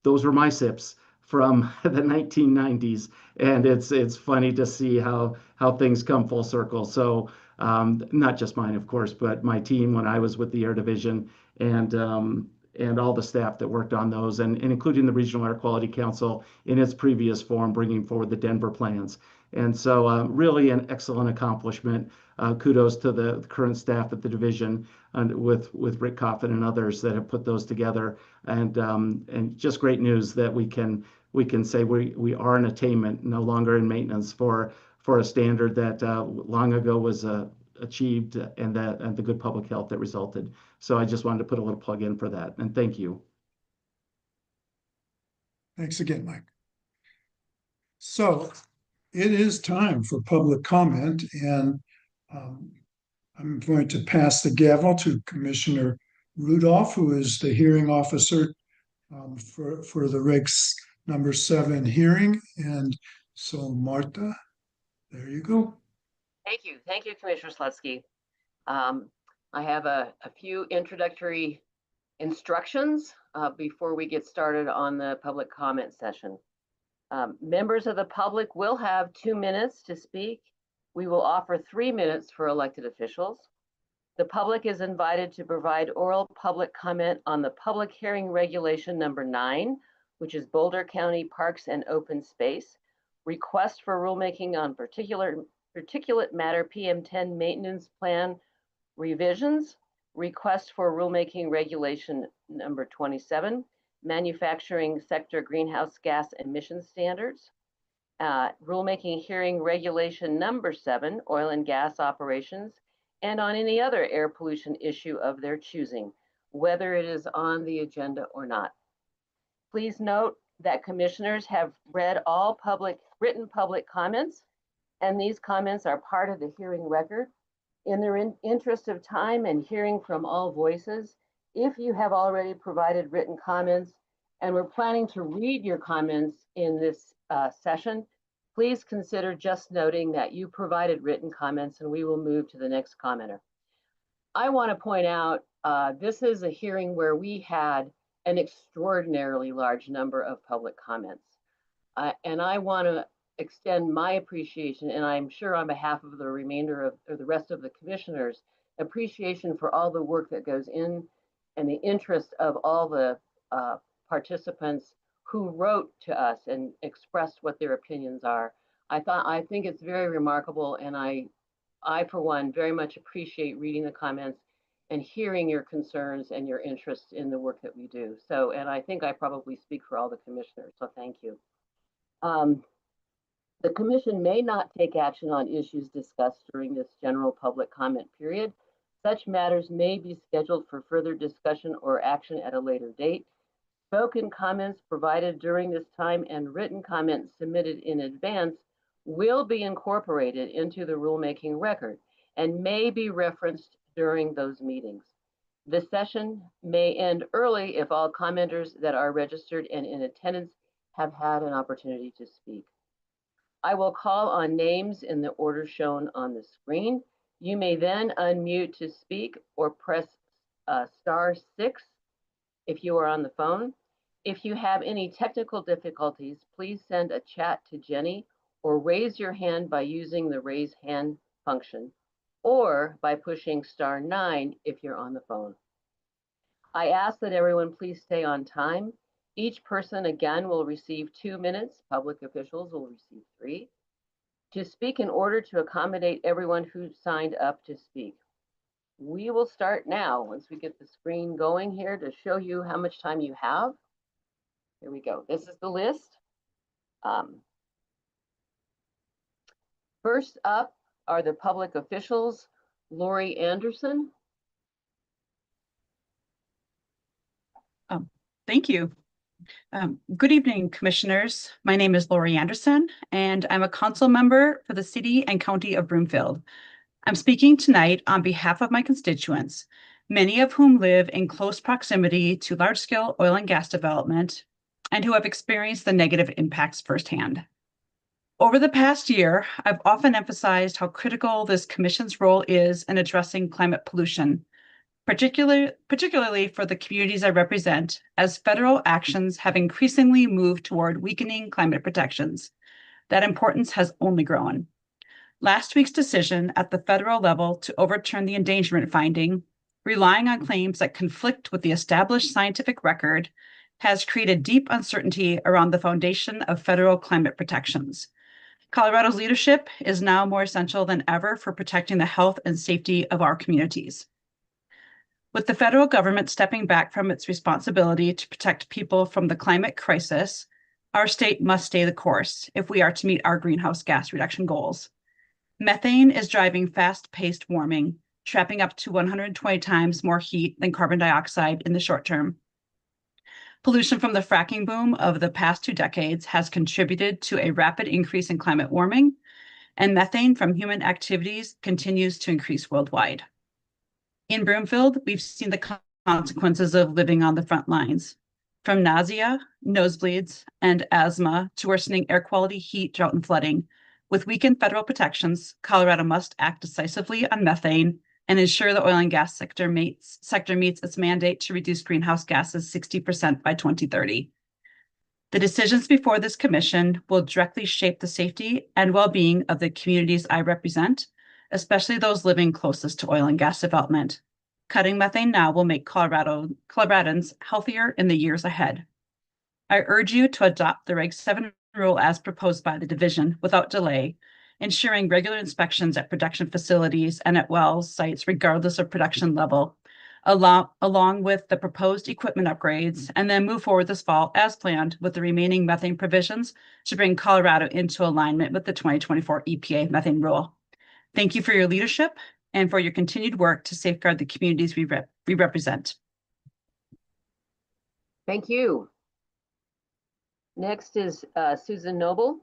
Those were my SIPs from the 1990s, and it's funny to see how things come full circle. So not just mine, of course, but my team when I was with the Air Division, and all the staff that worked on those, and including the Regional Air Quality Council in its previous form, bringing forward the Denver plans. And so really an excellent accomplishment. Kudos to the current staff at the division, and with Rick Coffin and others that have put those together. And just great news that we can say we are in attainment, no longer in maintenance, for a standard that long ago was achieved, and the good public health that resulted. So I just wanted to put a little plug in for that, and thank you. Thanks again, Mike. So it is time for public comment, and I'm going to pass the gavel to Commissioner Rudolph, who is the hearing officer for the RAQC number 7 hearing. And so Marta, there you go. Thank you. Thank you, Commissioner Slutsky. I have a few introductory instructions before we get started on the public comment session. Members of the public will have 2 minutes to speak. We will offer 3 minutes for elected officials. The public is invited to provide oral public comment on the public hearing regulation number 9, which is Boulder County Parks and Open Space, request for rulemaking on particulate matter PM10 maintenance plan revisions, request for rulemaking regulation number 27, manufacturing sector greenhouse gas emission standards, rulemaking hearing regulation number 7, oil and gas operations, and on any other air pollution issue of their choosing, whether it is on the agenda or not. Please note that commissioners have read all written public comments, and these comments are part of the hearing record. In the interest of time and hearing from all voices, if you have already provided written comments and we're planning to read your comments in this session, please consider just noting that you provided written comments, and we will move to the next commenter. I want to point out this is a hearing where we had an extraordinarily large number of public comments. And I want to extend my appreciation, and I'm sure on behalf of the remainder of, or the rest of the commissioners, appreciation for all the work that goes in and the interest of all the participants who wrote to us and expressed what their opinions are. I think it's very remarkable, and I for one very much appreciate reading the comments and hearing your concerns and your interest in the work that we do. So, and I think I probably speak for all the commissioners, so thank you. The commission may not take action on issues discussed during this general public comment period. Such matters may be scheduled for further discussion or action at a later date. Spoken comments provided during this time and written comments submitted in advance will be incorporated into the rulemaking record and may be referenced during those meetings. The session may end early if all commenters that are registered and in attendance have had an opportunity to speak. I will call on names in the order shown on the screen. You may then unmute to speak or press *6 if you are on the phone. If you have any technical difficulties, please send a chat to Jenny or raise your hand by using the raise hand function, or by pushing *9 if you're on the phone. I ask that everyone please stay on time. Each person again will receive 2 minutes. Public officials will receive 3 to speak in order to accommodate everyone who signed up to speak. We will start now once we get the screen going here to show you how much time you have. Here we go. This is the list. First up are the public officials. Lori Anderson. Thank you. Good evening, commissioners. My name is Lori Anderson, and I'm a council member for the city and county of Broomfield. I'm speaking tonight on behalf of my constituents, many of whom live in close proximity to large-scale oil and gas development and who have experienced the negative impacts firsthand. Over the past year, I've often emphasized how critical this commission's role is in addressing climate pollution, particularly for the communities I represent, as federal actions have increasingly moved toward weakening climate protections. That importance has only grown. Last week's decision at the federal level to overturn the endangerment finding, relying on claims that conflict with the established scientific record, has created deep uncertainty around the foundation of federal climate protections. Colorado's leadership is now more essential than ever for protecting the health and safety of our communities. With the federal government stepping back from its responsibility to protect people from the climate crisis, our state must stay the course if we are to meet our greenhouse gas reduction goals. Methane is driving fast-paced warming, trapping up to 120 times more heat than carbon dioxide in the short term. Pollution from the fracking boom of the past 2 decades has contributed to a rapid increase in climate warming, and methane from human activities continues to increase worldwide. In Broomfield, we've seen the consequences of living on the front lines, from nausea, nosebleeds, and asthma to worsening air quality, heat, drought, and flooding. With weakened federal protections, Colorado must act decisively on methane and ensure the oil and gas sector meets its mandate to reduce greenhouse gases 60% by 2030. The decisions before this commission will directly shape the safety and well-being of the communities I represent, especially those living closest to oil and gas development. Cutting methane now will make Coloradans healthier in the years ahead. I urge you to adopt the Reg 7 rule as proposed by the division without delay, ensuring regular inspections at production facilities and at well sites regardless of production level, along with the proposed equipment upgrades, and then move forward this fall as planned with the remaining methane provisions to bring Colorado into alignment with the 2024 EPA methane rule. Thank you for your leadership and for your continued work to safeguard the communities we represent. Thank you. Next is Susan Noble.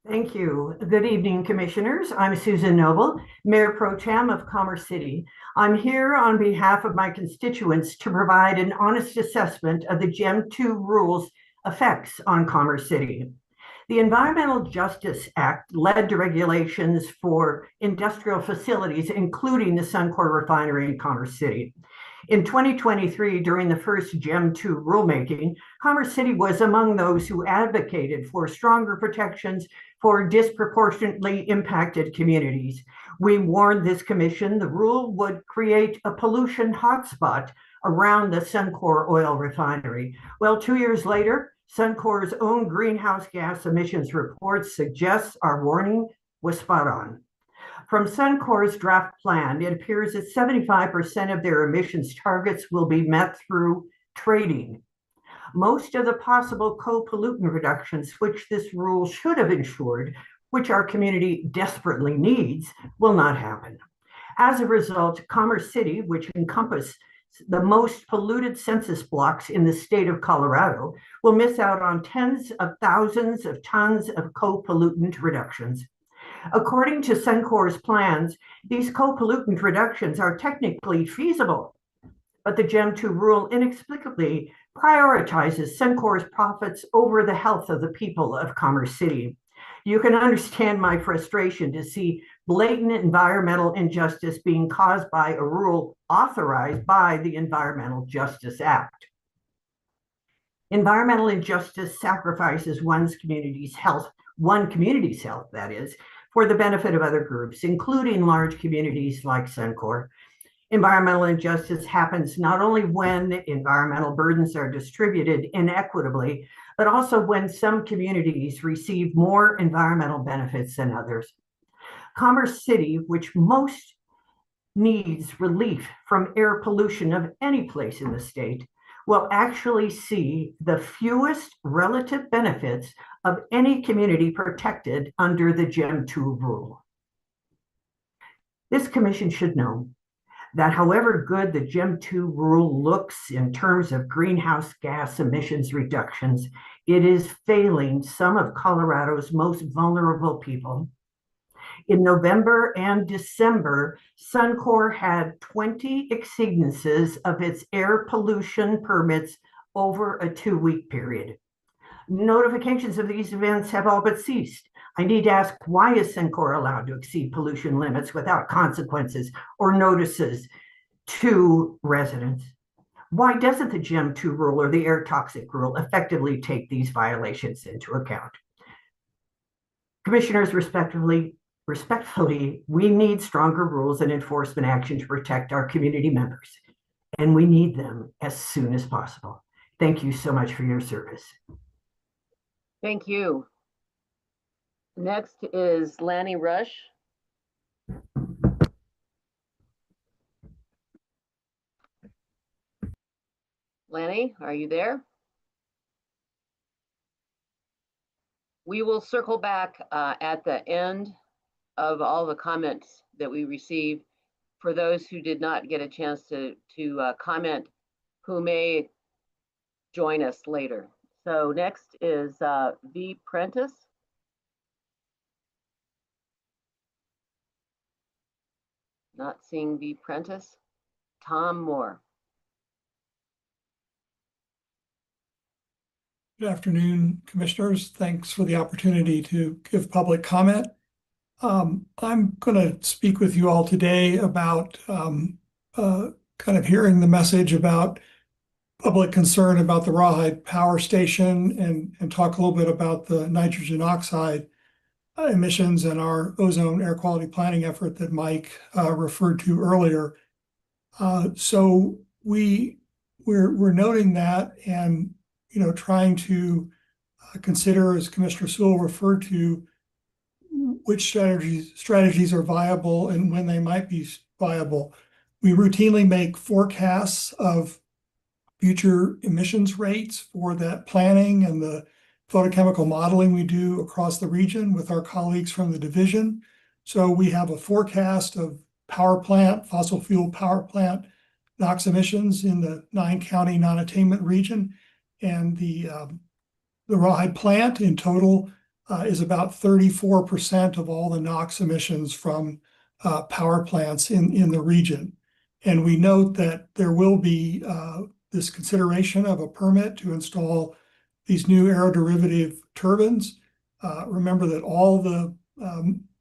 Thank you. Good evening, Commissioners. I'm Susan Noble, Mayor Pro Tem of Commerce City. I'm here on behalf of my constituents to provide an honest assessment of the GEM 2 rules' effects on Commerce City. The Environmental Justice Act led to regulations for industrial facilities, including the Suncor refinery in Commerce City. In 2023, during the first GEM 2 rulemaking, Commerce City was among those who advocated for stronger protections for disproportionately impacted communities. We warned this commission the rule would create a pollution hotspot around the Suncor oil refinery. Well, 2 years later, Suncor's own greenhouse gas emissions report suggests our warning was spot on. From Suncor's draft plan, it appears that 75% of their emissions targets will be met through trading. Most of the possible co-pollutant reductions, which this rule should have ensured, which our community desperately needs, will not happen. As a result, Commerce City, which encompasses the most polluted census blocks in the state of Colorado, will miss out on tens of thousands of tons of co-pollutant reductions. According to Suncor's plans, these co-pollutant reductions are technically feasible, but the GEM 2 rule inexplicably prioritizes Suncor's profits over the health of the people of Commerce City. You can understand my frustration to see blatant environmental injustice being caused by a rule authorized by the Environmental Justice Act. Environmental injustice sacrifices one community's health, that is, for the benefit of other groups, including large communities like Suncor. Environmental injustice happens not only when environmental burdens are distributed inequitably, but also when some communities receive more environmental benefits than others. Commerce City, which most needs relief from air pollution of any place in the state, will actually see the fewest relative benefits of any community protected under the GEM 2 rule. This commission should know that however good the GEM 2 rule looks in terms of greenhouse gas emissions reductions, it is failing some of Colorado's most vulnerable people. In November and December, Suncor had 20 exceedances of its air pollution permits over a 2-week period. Notifications of these events have all but ceased. I need to ask, why is Cencora allowed to exceed pollution limits without consequences or notices to residents? Why doesn't the GEM 2 rule or the air toxic rule effectively take these violations into account? Commissioners, respectfully, we need stronger rules and enforcement action to protect our community members, and we need them as soon as possible. Thank you so much for your service. Thank you. Next is Lanny Rush. Lanny, are you there? We will circle back at the end of all the comments that we received for those who did not get a chance to comment, who may join us later. So next is V. Prentice. Not seeing V. Prentice. Tom Moore. Good afternoon, Commissioners. Thanks for the opportunity to give public comment. I'm going to speak with you all today about kind of hearing the message about public concern about the Rawhide Power Station and talk a little bit about the nitrogen oxide emissions and our ozone air quality planning effort that Mike referred to earlier. So we're noting that and trying to consider, as Commissioner Sewell referred to, which strategies are viable and when they might be viable. We routinely make forecasts of future emissions rates for that planning and the photochemical modeling we do across the region with our colleagues from the division. So we have a forecast of fossil fuel power plant NOx emissions in the 9-county non-attainment region. And the Rawhide plant in total is about 34% of all the NOx emissions from power plants in the region. And we note that there will be this consideration of a permit to install these new aeroderivative turbines. Remember that all the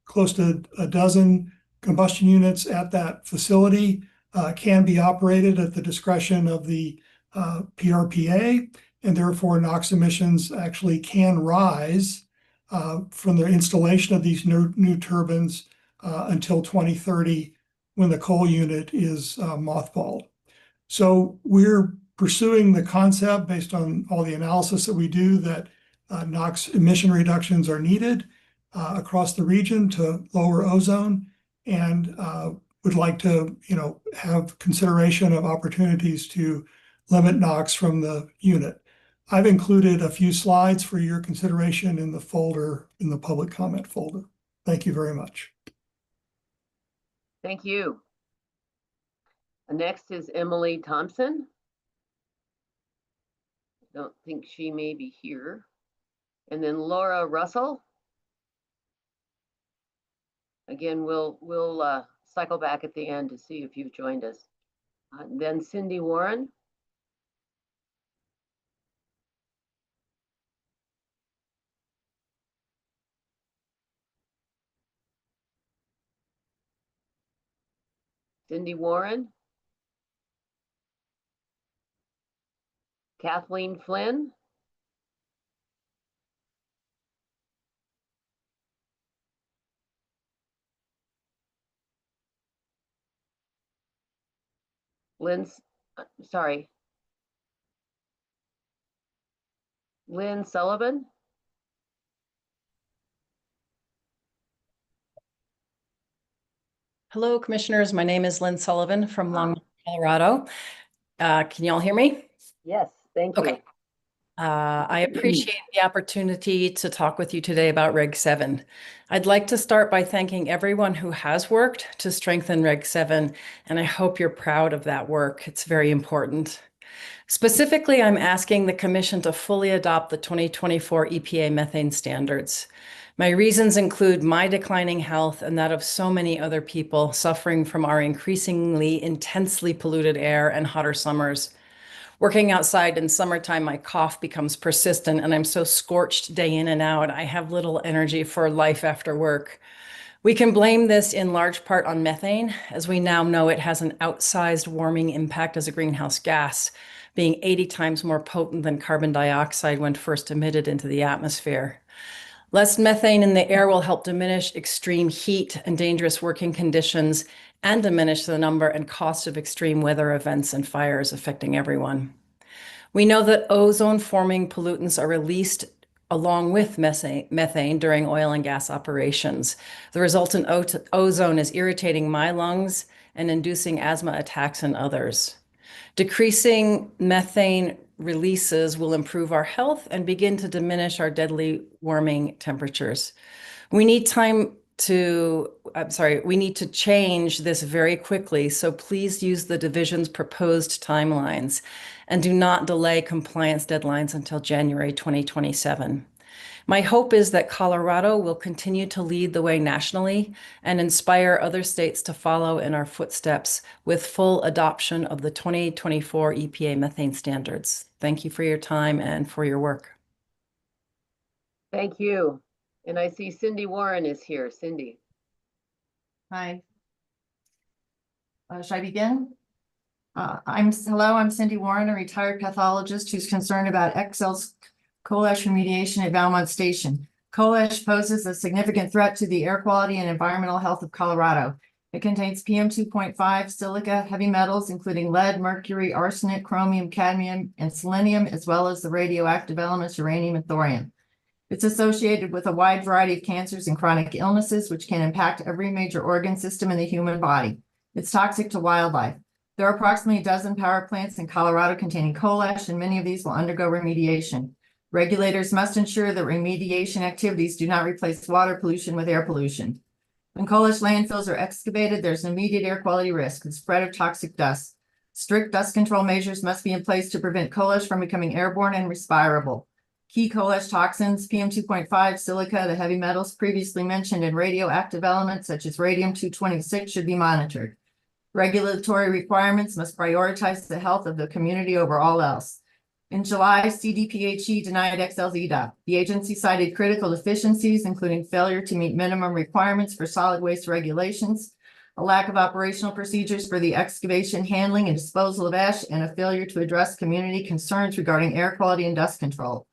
close to a dozen combustion units at that facility can be operated at the discretion of the PRPA, and therefore NOx emissions actually can rise from the installation of these new turbines until 2030 when the coal unit is mothballed. So we're pursuing the concept based on all the analysis that we do that NOx emission reductions are needed across the region to lower ozone, and would like to have consideration of opportunities to limit NOx from the unit. I've included a few slides for your consideration in the folder, in the public comment folder. Thank you very much. Thank you. Next is Emily Thompson. Don't think she may be here. And then Laura Russell. Again, we'll cycle back at the end to see if you've joined us. Then Cindy Warren. Cindy Warren. Kathleen Flynn. Lynn Sullivan. Hello, Commissioners. My name is Lynn Sullivan from Longmont, Colorado. Can you all hear me? Yes, thank you. Okay. I appreciate the opportunity to talk with you today about Reg 7. I'd like to start by thanking everyone who has worked to strengthen Reg 7, and I hope you're proud of that work. It's very important. Specifically, I'm asking the Commission to fully adopt the 2024 EPA methane standards. My reasons include my declining health and that of so many other people suffering from our increasingly intensely polluted air and hotter summers. Working outside in summertime, my cough becomes persistent and I'm so scorched day in and out. I have little energy for life after work. We can blame this in large part on methane, as we now know it has an outsized warming impact as a greenhouse gas, being 80 times more potent than carbon dioxide when first emitted into the atmosphere. Less methane in the air will help diminish extreme heat and dangerous working conditions and diminish the number and cost of extreme weather events and fires affecting everyone. We know that ozone-forming pollutants are released along with methane during oil and gas operations. The resultant ozone is irritating my lungs and inducing asthma attacks in others. Decreasing methane releases will improve our health and begin to diminish our deadly warming temperatures. We need to change this very quickly, so please use the division's proposed timelines and do not delay compliance deadlines until January 2027. My hope is that Colorado will continue to lead the way nationally and inspire other states to follow in our footsteps with full adoption of the 2024 EPA methane standards. Thank you for your time and for your work. Thank you. And I see Cindy Warren is here. Cindy. Hi. Should I begin? I'm Cindy Warren, a retired pathologist who's concerned about Excel's coal ash remediation at Valmont Station. Coal ash poses a significant threat to the air quality and environmental health of Colorado. It contains PM 2.5, silica, heavy metals, including lead, mercury, arsenic, chromium, cadmium, and selenium, as well as the radioactive elements uranium and thorium. It's associated with a wide variety of cancers and chronic illnesses, which can impact every major organ system in the human body. It's toxic to wildlife. There are approximately a dozen power plants in Colorado containing coal ash, and many of these will undergo remediation. Regulators must ensure that remediation activities do not replace water pollution with air pollution. When coal ash landfills are excavated, there's an immediate air quality risk, the spread of toxic dust. Strict dust control measures must be in place to prevent coal ash from becoming airborne and respirable. Key coal ash toxins, PM 2.5, silica, the heavy metals previously mentioned, and radioactive elements such as radium-226 should be monitored. Regulatory requirements must prioritize the health of the community over all else. In July, CDPHE denied Excel's EDOP. The agency cited critical deficiencies, including failure to meet minimum requirements for solid waste regulations, a lack of operational procedures for the excavation, handling, and disposal of ash, and a failure to address community concerns regarding air quality and dust control.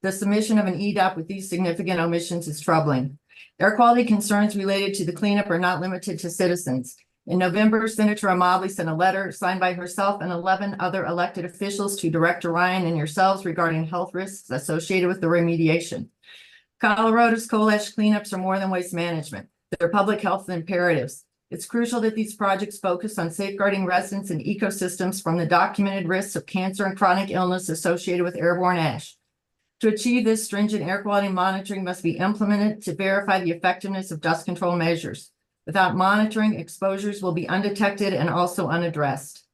The submission of an EDOP with these significant omissions is troubling. Air quality concerns related to the cleanup are not limited to citizens. In November, Senator Amably sent a letter signed by herself and 11 other elected officials to Director Ryan and yourselves regarding health risks associated with the remediation. Colorado's coal ash cleanups are more than waste management. They're public health imperatives. It's crucial that these projects focus on safeguarding residents and ecosystems from the documented risks of cancer and chronic illness associated with airborne ash. To achieve this, stringent air quality monitoring must be implemented to verify the effectiveness of dust control measures. Without monitoring, exposures will be undetected and also unaddressed.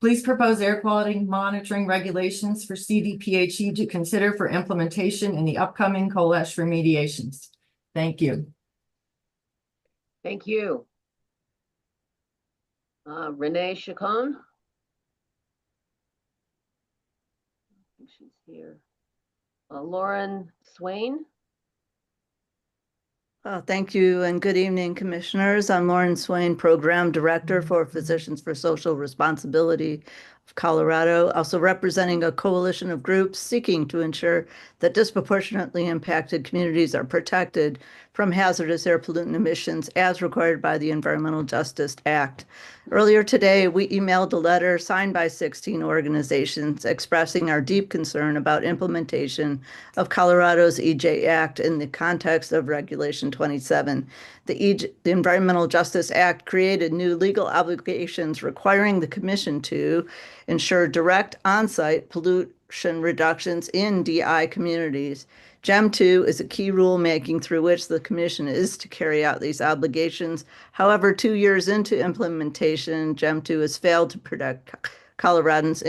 Please propose air quality monitoring regulations for CDPHE to consider for implementation in the upcoming coal ash remediations. Thank you. Thank you. Renee Chacon. I think she's here. Lauren Swain. Thank you and good evening, commissioners. I'm Lauren Swain, Program Director for Physicians for Social Responsibility of Colorado, also representing a coalition of groups seeking to ensure that disproportionately impacted communities are protected from hazardous air pollutant emissions as required by the Environmental Justice Act. Earlier today, we emailed a letter signed by 16 organizations expressing our deep concern about implementation of Colorado's EJ Act in the context of Regulation 27. The Environmental Justice Act created new legal obligations requiring the Commission to ensure direct on-site pollution reductions in DI communities. GEM 2 is a key rulemaking through which the Commission is to carry out these obligations. However, 2 years into implementation, GEM 2 has failed to protect Coloradans,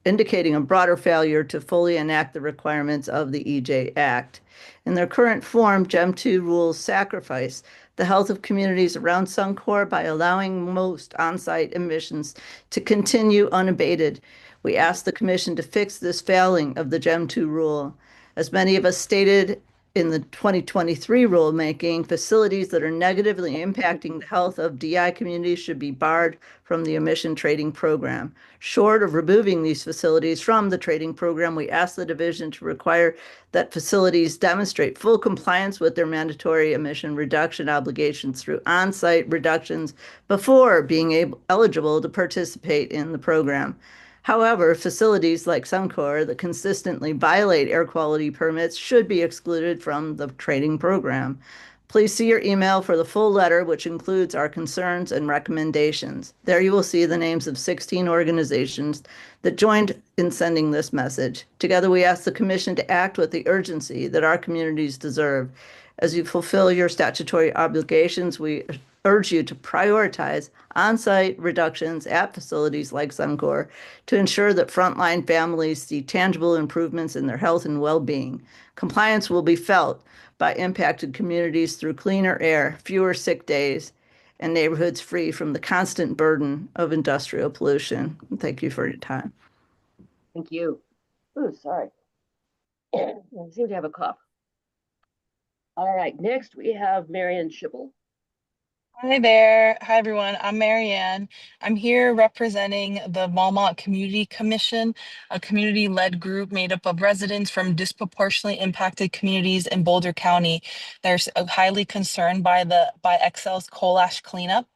indicating a broader failure to fully enact the requirements of the EJ Act. In their current form, GEM 2 rules sacrifice the health of communities around Suncor by allowing most on-site emissions to continue unabated. We ask the Commission to fix this failing of the GEM 2 rule. As many of us stated in the 2023 rulemaking, facilities that are negatively impacting the health of DI communities should be barred from the emission trading program. Short of removing these facilities from the trading program, we ask the division to require that facilities demonstrate full compliance with their mandatory emission reduction obligations through on-site reductions before being eligible to participate in the program. However, facilities like Suncor that consistently violate air quality permits should be excluded from the trading program. Please see your email for the full letter, which includes our concerns and recommendations. There you will see the names of 16 organizations that joined in sending this message. Together, we ask the Commission to act with the urgency that our communities deserve. As you fulfill your statutory obligations, we urge you to prioritize on-site reductions at facilities like Suncor to ensure that frontline families see tangible improvements in their health and well-being. Compliance will be felt by impacted communities through cleaner air, fewer sick days, and neighborhoods free from the constant burden of industrial pollution. Thank you for your time. Thank you. Oh, sorry. I seem to have a cough. All right, next we have Marianne Schibel. Hi there. Hi, everyone. I'm Marianne. I'm here representing the Walmart Community Commission, a community-led group made up of residents from disproportionately impacted communities in Boulder County. They're highly concerned by Excel's coal ash cleanup.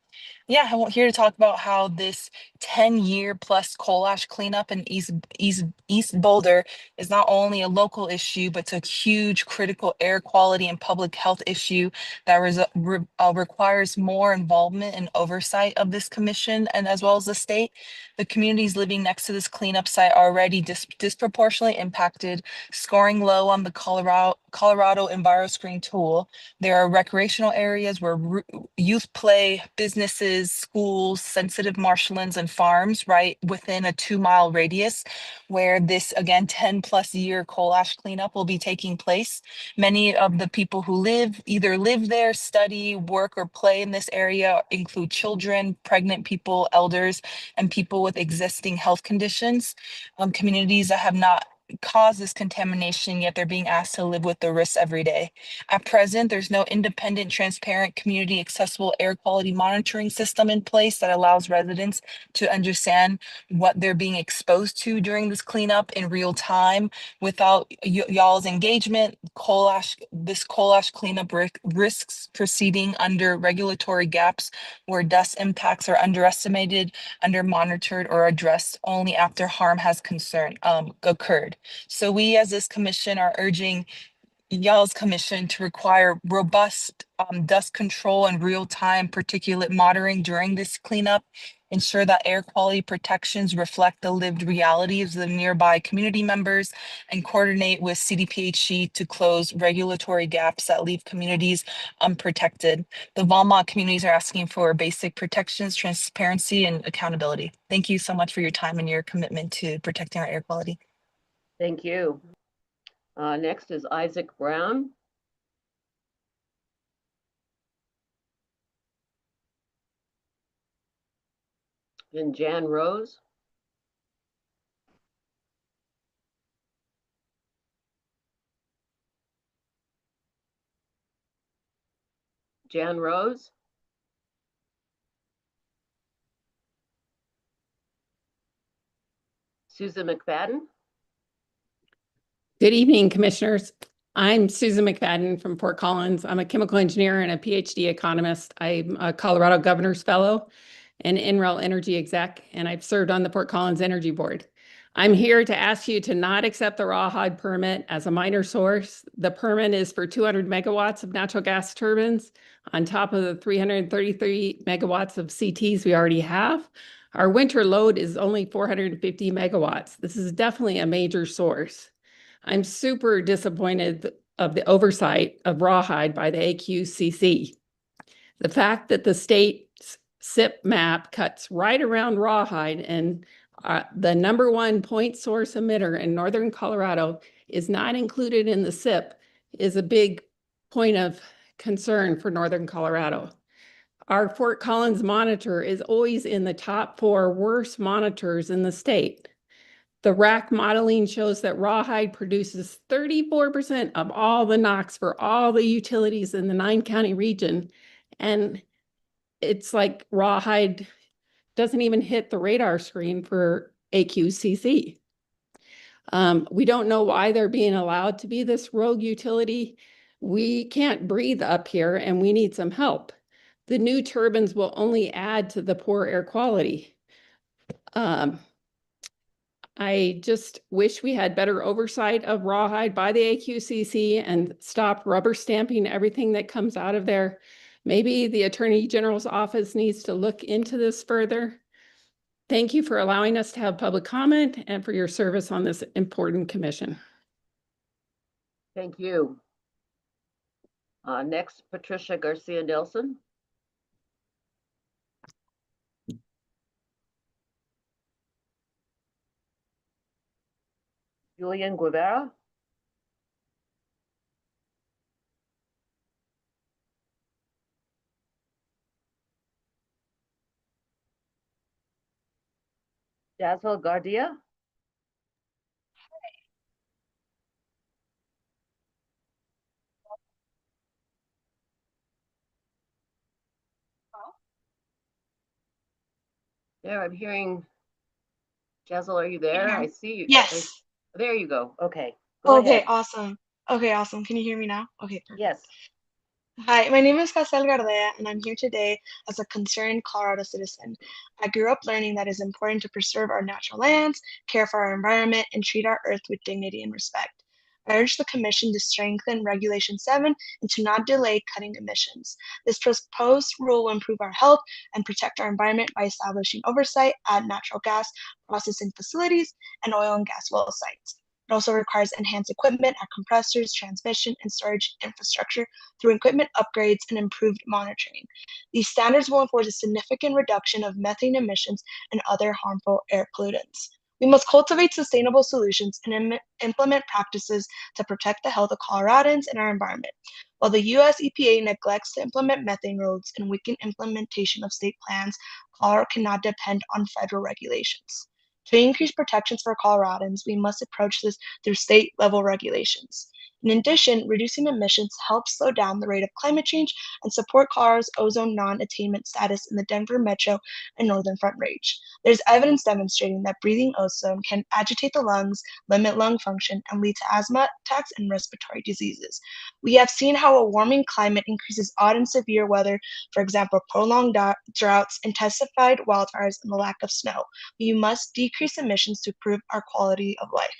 Yeah, I'm here to talk about how this 10-year plus coal ash cleanup in East Boulder is not only a local issue, but it's a huge critical air quality and public health issue that requires more involvement and oversight of this commission and as well as the state. The communities living next to this cleanup site are already disproportionately impacted, scoring low on the Colorado EnviroScreen tool. There are recreational areas where youth play, businesses, schools, sensitive marshlands, and farms right within a 2-mile radius where this, again, 10+ year coal ash cleanup will be taking place. Many of the people who either live there, study, work, or play in this area include children, pregnant people, elders, and people with existing health conditions. Communities that have not caused this contamination, yet they're being asked to live with the risks every day. At present, there's no independent, transparent, community accessible air quality monitoring system in place that allows residents to understand what they're being exposed to during this cleanup in real time. Without y'all's engagement, this coal ash cleanup risks proceeding under regulatory gaps where dust impacts are underestimated, under monitored, or addressed only after harm has occurred. So we as this commission are urging y'all's commission to require robust dust control and real-time particulate monitoring during this cleanup, ensure that air quality protections reflect the lived realities of the nearby community members, and coordinate with CDPHE to close regulatory gaps that leave communities unprotected. The Walmart communities are asking for basic protections, transparency, and accountability. Thank you so much for your time and your commitment to protecting our air quality. Thank you. Next is Isaac Brown. And Jan Rose. Jan Rose. Susan McFadden. Good evening, commissioners. I'm Susan McFadden from Fort Collins. I'm a chemical engineer and a PhD economist. I'm a Colorado Governor's Fellow and NREL Energy Exec, and I've served on the Fort Collins Energy Board. I'm here to ask you to not accept the rawhide permit as a minor source. The permit is for 200 megawatts of natural gas turbines on top of the 333 megawatts of CTs we already have. Our winter load is only 450 megawatts. This is definitely a major source. I'm super disappointed of the oversight of rawhide by the AQCC. The fact that the state's SIP map cuts right around rawhide and the #1 point source emitter in northern Colorado is not included in the SIP is a big point of concern for Northern Colorado. Our Fort Collins monitor is always in the top 4 worst monitors in the state. The RAQ modeling shows that rawhide produces 34% of all the NOx for all the utilities in the 9-county region. And it's like rawhide doesn't even hit the radar screen for AQCC. We don't know why they're being allowed to be this rogue utility. We can't breathe up here and we need some help. The new turbines will only add to the poor air quality. I just wish we had better oversight of rawhide by the AQCC and stop rubber stamping everything that comes out of there. Maybe the Attorney General's office needs to look into this further. Thank you for allowing us to have public comment and for your service on this important commission. Thank you. Next, Patricia Garcia Nelson. Julian Guevara. Dazzle Gardia. There, I'm hearing. Jazzle, are you there? I see you. Yes. There you go. Okay. Go Okay, ahead. awesome. Okay, awesome. Can you hear me now? Okay, perfect. Yes. Hi, my name is Castel Gardea, and I'm here today as a concerned Colorado citizen. I grew up learning that it's important to preserve our natural lands, care for our environment, and treat our earth with dignity and respect. I urge the Commission to strengthen Regulation 7 and to not delay cutting emissions. This proposed rule will improve our health and protect our environment by establishing oversight at natural gas processing facilities and oil and gas well sites. It also requires enhanced equipment at compressors, transmission, and storage infrastructure through equipment upgrades and improved monitoring. These standards will enforce a significant reduction of methane emissions and other harmful air pollutants. We must cultivate sustainable solutions and implement practices to protect the health of Coloradans and our environment. While the U.S. EPA neglects to implement methane rules and weaken implementation of state plans, Colorado cannot depend on federal regulations. To increase protections for Coloradans, we must approach this through state-level regulations. In addition, reducing emissions helps slow down the rate of climate change and support Colorado's ozone non-attainment status in the Denver Metro and Northern Front Range. There's evidence demonstrating that breathing ozone can agitate the lungs, limit lung function, and lead to asthma attacks and respiratory diseases. We have seen how a warming climate increases odd and severe weather, for example, prolonged droughts, intensified wildfires, and the lack of snow. We must decrease emissions to improve our quality of life.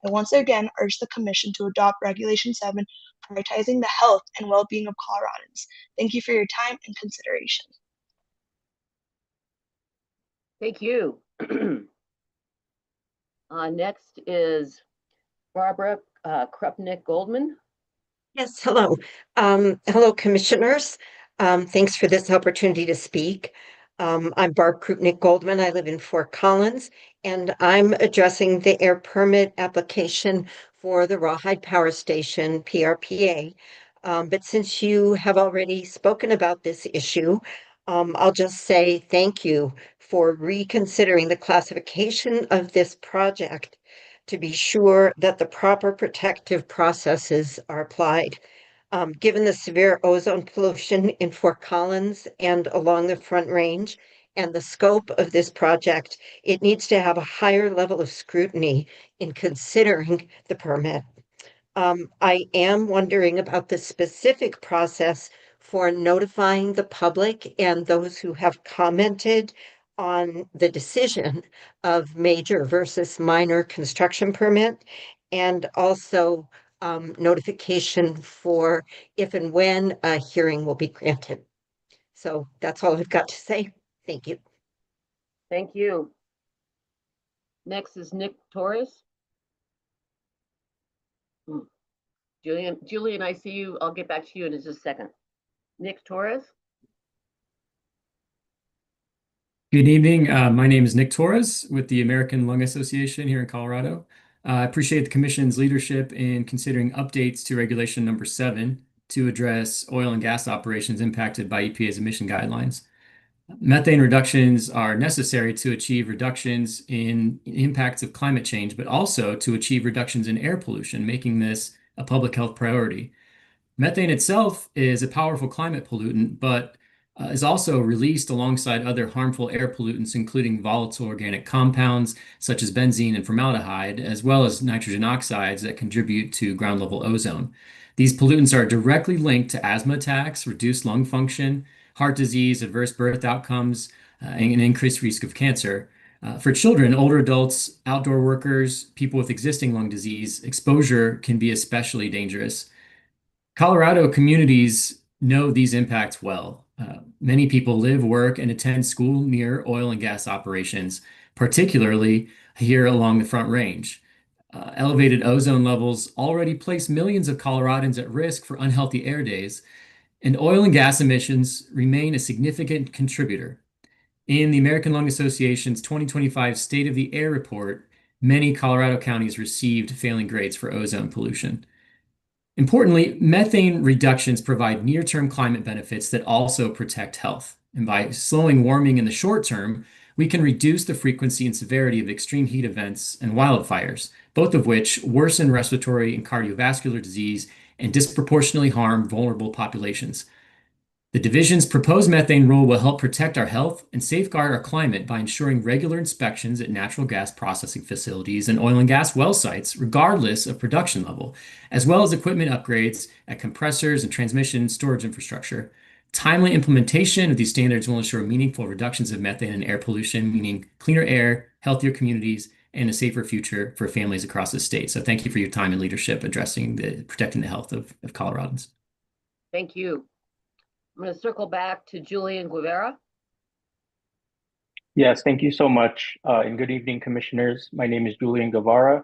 I once again urge the Commission to adopt Regulation 7, prioritizing the health and well-being of Coloradans. Thank you for your time and consideration. Thank you. Next is Barbara Krupnick Goldman. Yes, hello. Hello, commissioners. Thanks for this opportunity to speak. I'm Barb Krupnick Goldman. I live in Fort Collins, and I'm addressing the air permit application for the Rawhide Power Station, PRPA. But since you have already spoken about this issue, I'll just say thank you for reconsidering the classification of this project to be sure that the proper protective processes are applied. Given the severe ozone pollution in Fort Collins and along the Front Range and the scope of this project, it needs to have a higher level of scrutiny in considering the permit. I am wondering about the specific process for notifying the public and those who have commented on the decision of major versus minor construction permit, and also notification for if and when a hearing will be granted. So that's all I've got to say. Thank you. Thank you. Next is Nick Torres. Julian, I see you. I'll get back to you in just a second. Nick Torres. Good evening. My name is Nick Torres with the American Lung Association here in Colorado. I appreciate the Commission's leadership in considering updates to Regulation number 7 to address oil and gas operations impacted by EPA's emission guidelines. Methane reductions are necessary to achieve reductions in impacts of climate change, but also to achieve reductions in air pollution, making this a public health priority. Methane itself is a powerful climate pollutant, but is also released alongside other harmful air pollutants, including volatile organic compounds such as benzene and formaldehyde, as well as nitrogen oxides that contribute to ground level ozone. These pollutants are directly linked to asthma attacks, reduced lung function, heart disease, adverse birth outcomes, and an increased risk of cancer. For children, older adults, outdoor workers, people with existing lung disease, exposure can be especially dangerous. Colorado communities know these impacts well. Many people live, work, and attend school near oil and gas operations, particularly here along the Front Range. Elevated ozone levels already place millions of Coloradans at risk for unhealthy air days, and oil and gas emissions remain a significant contributor. In the American Lung Association's 2025 State of the Air report, many Colorado counties received failing grades for ozone pollution. Importantly, methane reductions provide near-term climate benefits that also protect health. And by slowing warming in the short term, we can reduce the frequency and severity of extreme heat events and wildfires, both of which worsen respiratory and cardiovascular disease and disproportionately harm vulnerable populations. The division's proposed methane rule will help protect our health and safeguard our climate by ensuring regular inspections at natural gas processing facilities and oil and gas well sites, regardless of production level, as well as equipment upgrades at compressors and transmission storage infrastructure. Timely implementation of these standards will ensure meaningful reductions of methane and air pollution, meaning cleaner air, healthier communities, and a safer future for families across the state. So thank you for your time and leadership addressing protecting the health of Coloradans. Thank you. I'm going to circle back to Julian Guevara. Yes, thank you so much. And good evening, commissioners. My name is Julian Guevara,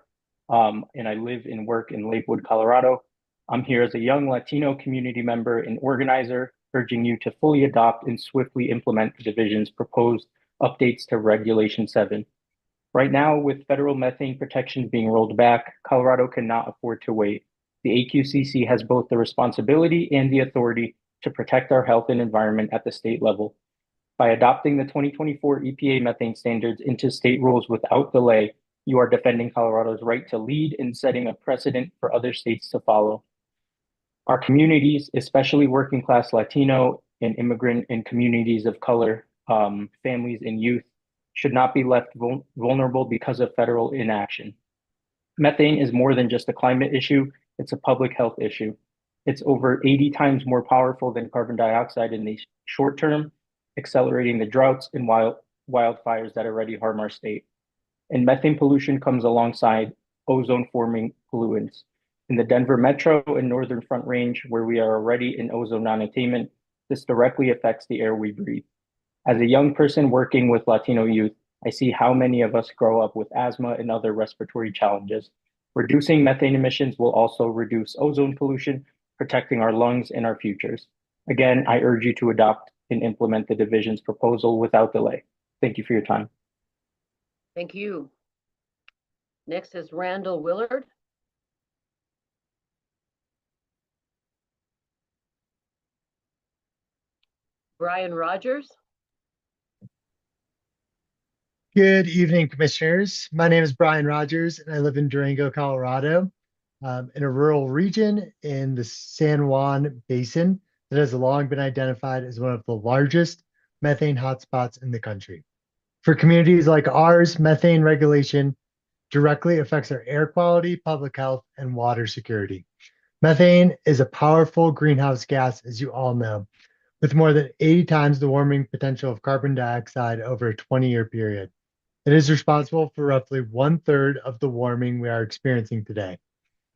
and I live and work in Lakewood, Colorado. I'm here as a young Latino community member and organizer, urging you to fully adopt and swiftly implement the division's proposed updates to Regulation 7. Right now, with federal methane protections being rolled back, Colorado cannot afford to wait. The AQCC has both the responsibility and the authority to protect our health and environment at the state level. By adopting the 2024 EPA methane standards into state rules without delay, you are defending Colorado's right to lead in setting a precedent for other states to follow. Our communities, especially working class Latino and immigrant and communities of color, families and youth, should not be left vulnerable because of federal inaction. Methane is more than just a climate issue, it's a public health issue. It's over 80 times more powerful than carbon dioxide in the short term, accelerating the droughts and wildfires that already harm our state. And methane pollution comes alongside ozone-forming pollutants. In the Denver Metro and Northern Front Range, where we are already in ozone non-attainment, this directly affects the air we breathe. As a young person working with Latino youth, I see how many of us grow up with asthma and other respiratory challenges. Reducing methane emissions will also reduce ozone pollution, protecting our lungs and our futures. Again, I urge you to adopt and implement the division's proposal without delay. Thank you for your time. Thank you. Next is Randall Willard. Brian Rogers. Good evening, commissioners. My name is Brian Rogers, and I live in Durango, Colorado, in a rural region in the San Juan Basin that has long been identified as one of the largest methane hotspots in the country. For communities like ours, methane regulation directly affects our air quality, public health, and water security. Methane is a powerful greenhouse gas, as you all know, with more than 80 times the warming potential of carbon dioxide over a 20-year period. It is responsible for roughly 1/3 of the warming we are experiencing today.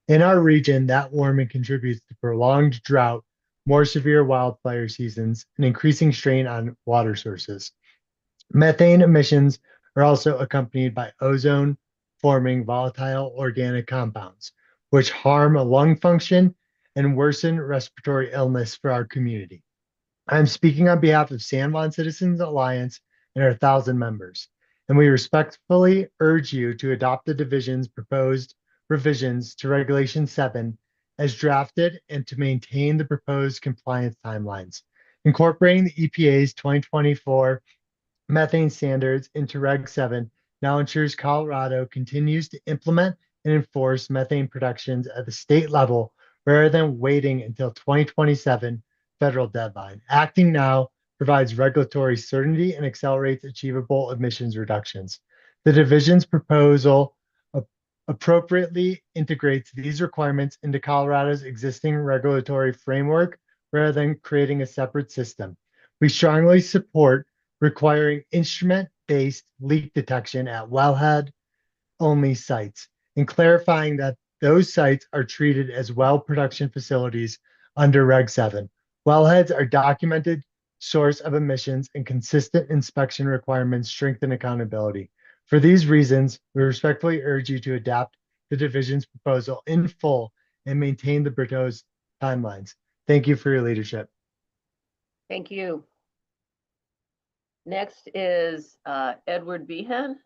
In our region, that warming contributes to prolonged drought, more severe wildfire seasons, and increasing strain on water sources. Methane emissions are also accompanied by ozone-forming volatile organic compounds, which harm lung function and worsen respiratory illness for our community. I'm speaking on behalf of San Juan Citizens Alliance and our 1,000 members, and we respectfully urge you to adopt the division's proposed revisions to Regulation 7 as drafted and to maintain the proposed compliance timelines. Incorporating the EPA's 2024 methane standards into Reg 7 now ensures Colorado continues to implement and enforce methane protections at the state level rather than waiting until 2027 federal deadline. Acting now provides regulatory certainty and accelerates achievable emissions reductions. The division's proposal appropriately integrates these requirements into Colorado's existing regulatory framework rather than creating a separate system. We strongly support requiring instrument-based leak detection at wellhead-only sites and clarifying that those sites are treated as well production facilities under Reg 7. Wellheads are documented source of emissions, and consistent inspection requirements strengthen accountability. For these reasons, we respectfully urge you to adopt the division's proposal in full and maintain the proposed timelines. Thank you for your leadership. Thank you. Next is Edward Behan.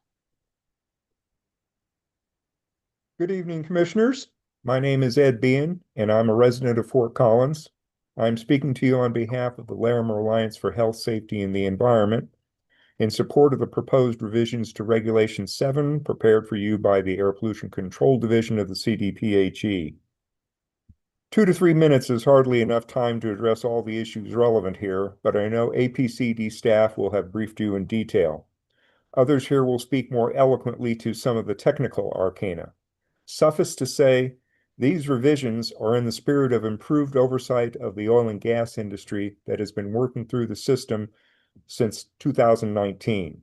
Good evening, Commissioners. My name is Ed Behan, and I'm a resident of Fort Collins. I'm speaking to you on behalf of the Larimer Alliance for Health, Safety, and the Environment in support of the proposed revisions to Regulation 7 prepared for you by the Air Pollution Control Division of the CDPHE. 2 to 3 minutes is hardly enough time to address all the issues relevant here, but I know APCD staff will have briefed you in detail. Others here will speak more eloquently to some of the technical arcana. Suffice to say, these revisions are in the spirit of improved oversight of the oil and gas industry that has been working through the system since 2019.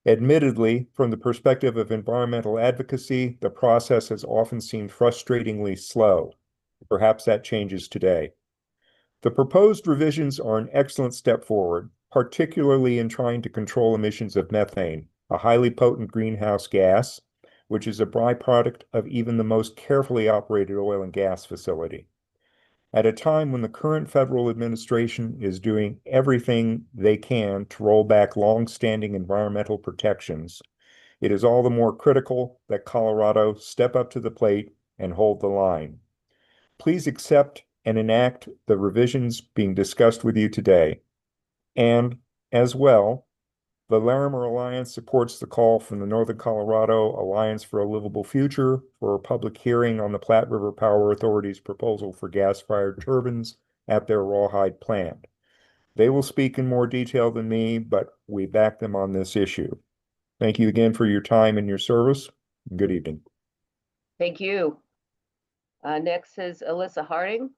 Admittedly, from the perspective of environmental advocacy, the process has often seemed frustratingly slow. Perhaps that changes today. The proposed revisions are an excellent step forward, particularly in trying to control emissions of methane, a highly potent greenhouse gas, which is a byproduct of even the most carefully operated oil and gas facility. At a time when the current federal administration is doing everything they can to roll back long-standing environmental protections, it is all the more critical that Colorado step up to the plate and hold the line. Please accept and enact the revisions being discussed with you today. And, as well, the Larimer Alliance supports the call from the Northern Colorado Alliance for a Livable Future for a public hearing on the Platte River Power Authority's proposal for gas-fired turbines at their Rawhide plant. They will speak in more detail than me, but we back them on this issue. Thank you again for your time and your service. Good evening. Thank you. Next is Alyssa Harding.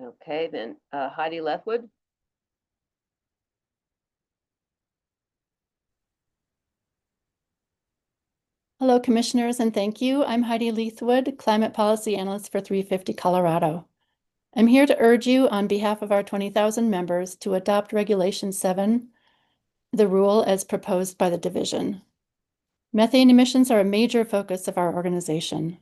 Okay, then Heidi Lethwood. Hello, Commissioners, and thank you. I'm Heidi Leithwood, Climate Policy Analyst for 350 Colorado. I'm here to urge you on behalf of our 20,000 members to adopt Regulation 7, the rule as proposed by the division. Methane emissions are a major focus of our organization.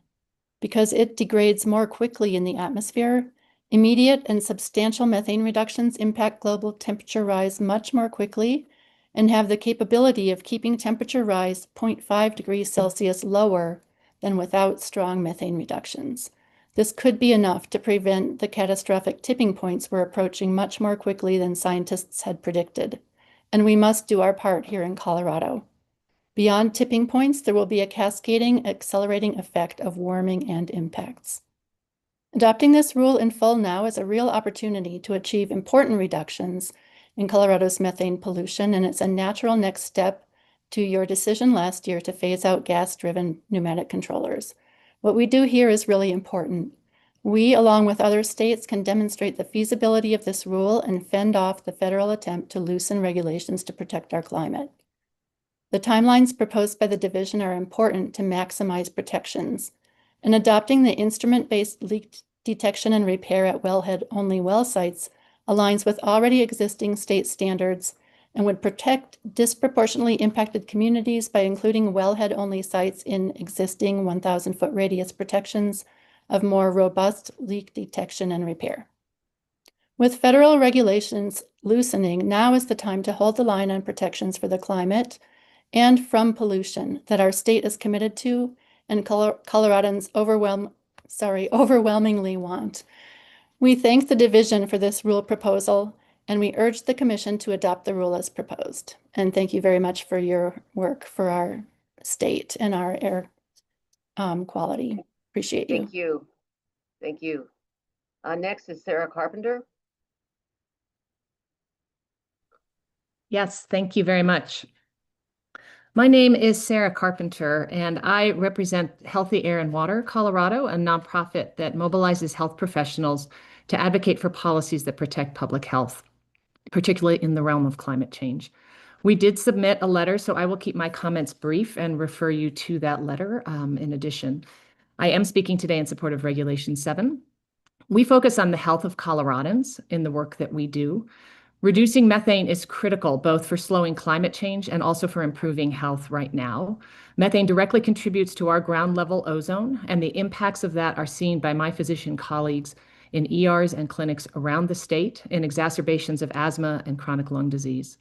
Because it degrades more quickly in the atmosphere, immediate and substantial methane reductions impact global temperature rise much more quickly and have the capability of keeping temperature rise 0.5 degrees Celsius lower than without strong methane reductions. This could be enough to prevent the catastrophic tipping points we're approaching much more quickly than scientists had predicted. And we must do our part here in Colorado. Beyond tipping points, there will be a cascading, accelerating effect of warming and impacts. Adopting this rule in full now is a real opportunity to achieve important reductions in Colorado's methane pollution, and it's a natural next step to your decision last year to phase out gas-driven pneumatic controllers. What we do here is really important. We, along with other states, can demonstrate the feasibility of this rule and fend off the federal attempt to loosen regulations to protect our climate. The timelines proposed by the division are important to maximize protections, and adopting the instrument-based leak detection and repair at wellhead-only well sites aligns with already existing state standards and would protect disproportionately impacted communities by including wellhead-only sites in existing 1,000-foot radius protections of more robust leak detection and repair. With federal regulations loosening, now is the time to hold the line on protections for the climate and from pollution that our state is committed to and Coloradans overwhelmingly want. We thank the division for this rule proposal, and we urge the commission to adopt the rule as proposed. And thank you very much for your work for our state and our air quality. Appreciate you. Thank you. Thank you. Next is Sarah Carpenter. Yes, thank you very much. My name is Sarah Carpenter, and I represent Healthy Air and Water Colorado, a nonprofit that mobilizes health professionals to advocate for policies that protect public health, particularly in the realm of climate change. We did submit a letter, so I will keep my comments brief and refer you to that letter. In addition, I am speaking today in support of Regulation 7. We focus on the health of Coloradans in the work that we do. Reducing methane is critical both for slowing climate change and also for improving health right now. Methane directly contributes to our ground level ozone, and the impacts of that are seen by my physician colleagues in ERs and clinics around the state in exacerbations of asthma and chronic lung disease.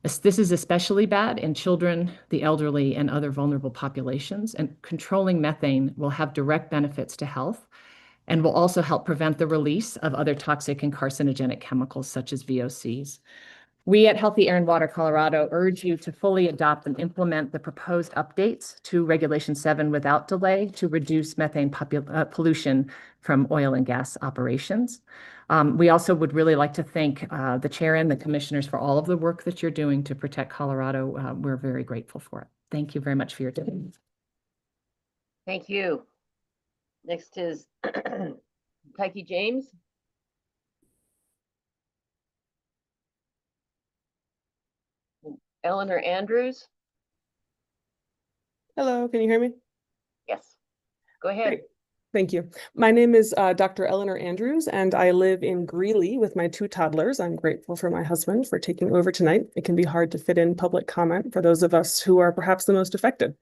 This is especially bad in children, the elderly, and other vulnerable populations, and controlling methane will have direct benefits to health and will also help prevent the release of other toxic and carcinogenic chemicals such as VOCs. We at Healthy Air and Water Colorado urge you to fully adopt and implement the proposed updates to Regulation 7 without delay to reduce methane pollution from oil and gas operations. We also would really like to thank the chair and the commissioners for all of the work that you're doing to protect Colorado. We're very grateful for it. Thank you very much for your time. Thank you. Next is Tyke James. Eleanor Andrews. Hello, can you hear me? Yes, go ahead. Great. Thank you. My name is Dr. Eleanor Andrews, and I live in Greeley with my 2 toddlers. I'm grateful for my husband for taking over tonight. It can be hard to fit in public comment for those of us who are perhaps the most affected.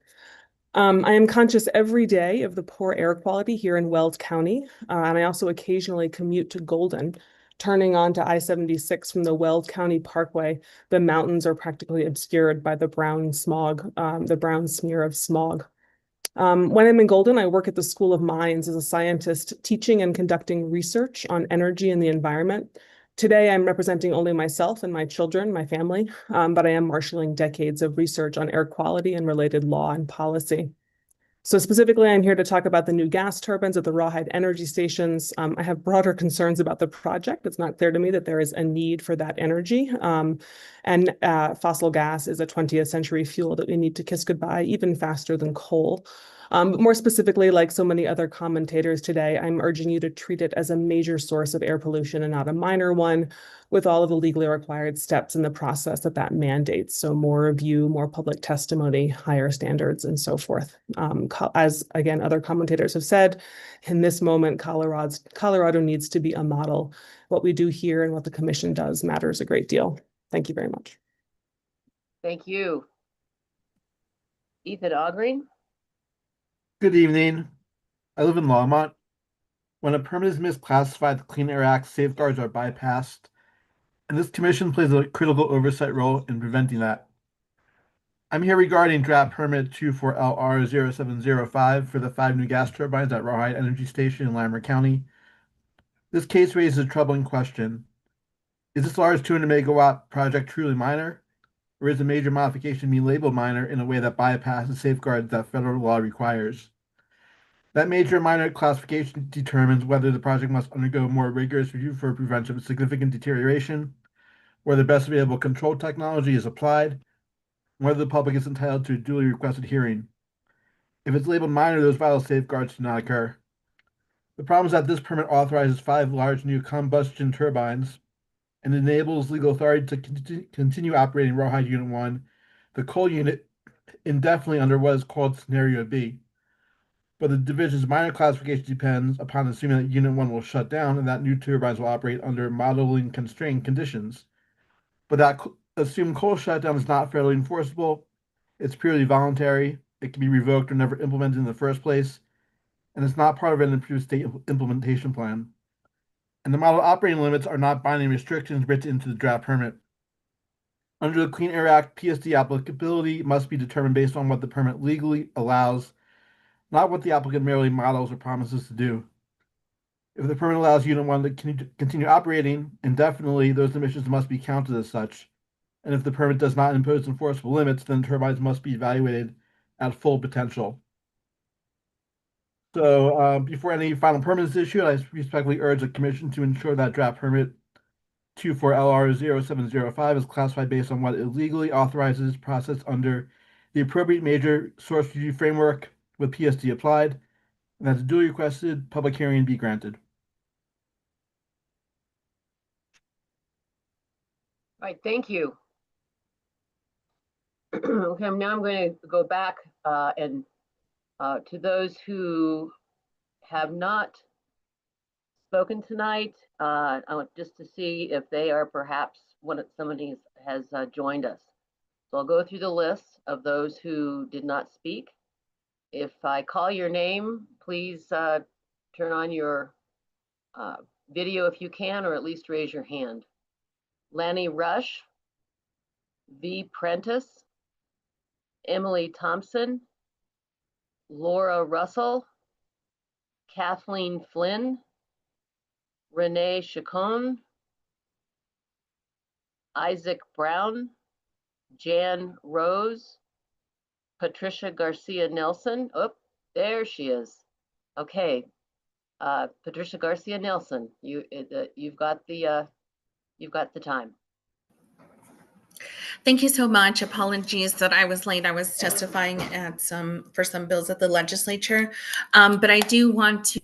I am conscious every day of the poor air quality here in Weld County, and I also occasionally commute to Golden. Turning onto I-76 from the Weld County Parkway, the mountains are practically obscured by the brown smog, the brown smear of smog. When I'm in Golden, I work at the School of Mines as a scientist, teaching and conducting research on energy and the environment. Today, I'm representing only myself and my children, my family, but I am marshaling decades of research on air quality and related law and policy. So specifically, I'm here to talk about the new gas turbines at the Rawhide energy stations. I have broader concerns about the project. It's not clear to me that there is a need for that energy. And fossil gas is a 20th century fuel that we need to kiss goodbye even faster than coal. But more specifically, like so many other commentators today, I'm urging you to treat it as a major source of air pollution and not a minor one, with all of the legally required steps in the process that mandates. So more review, more public testimony, higher standards, and so forth. As again, other commentators have said, in this moment, Colorado needs to be a model. What we do here and what the commission does matters a great deal. Thank you very much. Thank you. Ethan Augreen. Good evening. I live in Longmont. When a permit is misclassified, the Clean Air Act safeguards are bypassed, and this commission plays a critical oversight role in preventing that. I'm here regarding draft permit 24LR0705 for the 5 new gas turbines at Rawhide Energy Station in Larimer County. This case raises a troubling question. Is this large 200 megawatt project truly minor, or is a major modification being labeled minor in a way that bypasses safeguards that federal law requires? That major and minor classification determines whether the project must undergo more rigorous review for prevention of significant deterioration, whether the best available control technology is applied, and whether the public is entitled to a duly requested hearing. If it's labeled minor, those vital safeguards do not occur. The problem is that this permit authorizes 5 large new combustion turbines and enables legal authority to continue operating Rawhide Unit 1, the coal unit, indefinitely under what is called Scenario B. But the division's minor classification depends upon assuming that Unit 1 will shut down and that new turbines will operate under modeling constrained conditions. But that assumed coal shutdown is not federally enforceable. It's purely voluntary. It can be revoked or never implemented in the first place, and it's not part of an approved state implementation plan. And the model operating limits are not binding restrictions written into the draft permit. Under the Clean Air Act, PSD applicability must be determined based on what the permit legally allows, not what the applicant merely models or promises to do. If the permit allows Unit 1 to continue operating indefinitely, those emissions must be counted as such. And if the permit does not impose enforceable limits, then turbines must be evaluated at full potential. So before any final permit is issued, I respectfully urge the Commission to ensure that draft permit 24LR0705 is classified based on what it legally authorizes processed under the appropriate major source review framework with PSD applied, and that the duly requested public hearing be granted. All right, thank you. Okay, now I'm going to go back and to those who have not spoken tonight, I want just to see if they are perhaps somebody has joined us. So I'll go through the list of those who did not speak. If I call your name, please turn on your video if you can, or at least raise your hand. Lanny Rush, V. Prentice, Emily Thompson, Laura Russell, Kathleen Flynn, Renee Chacon, Isaac Brown, Jan Rose, Patricia Garcia Nelson. Oh, there she is. Okay, Patricia Garcia Nelson, you've got the time. Thank you so much. Apologies that I was late. I was testifying at for some bills at the legislature, but I do want to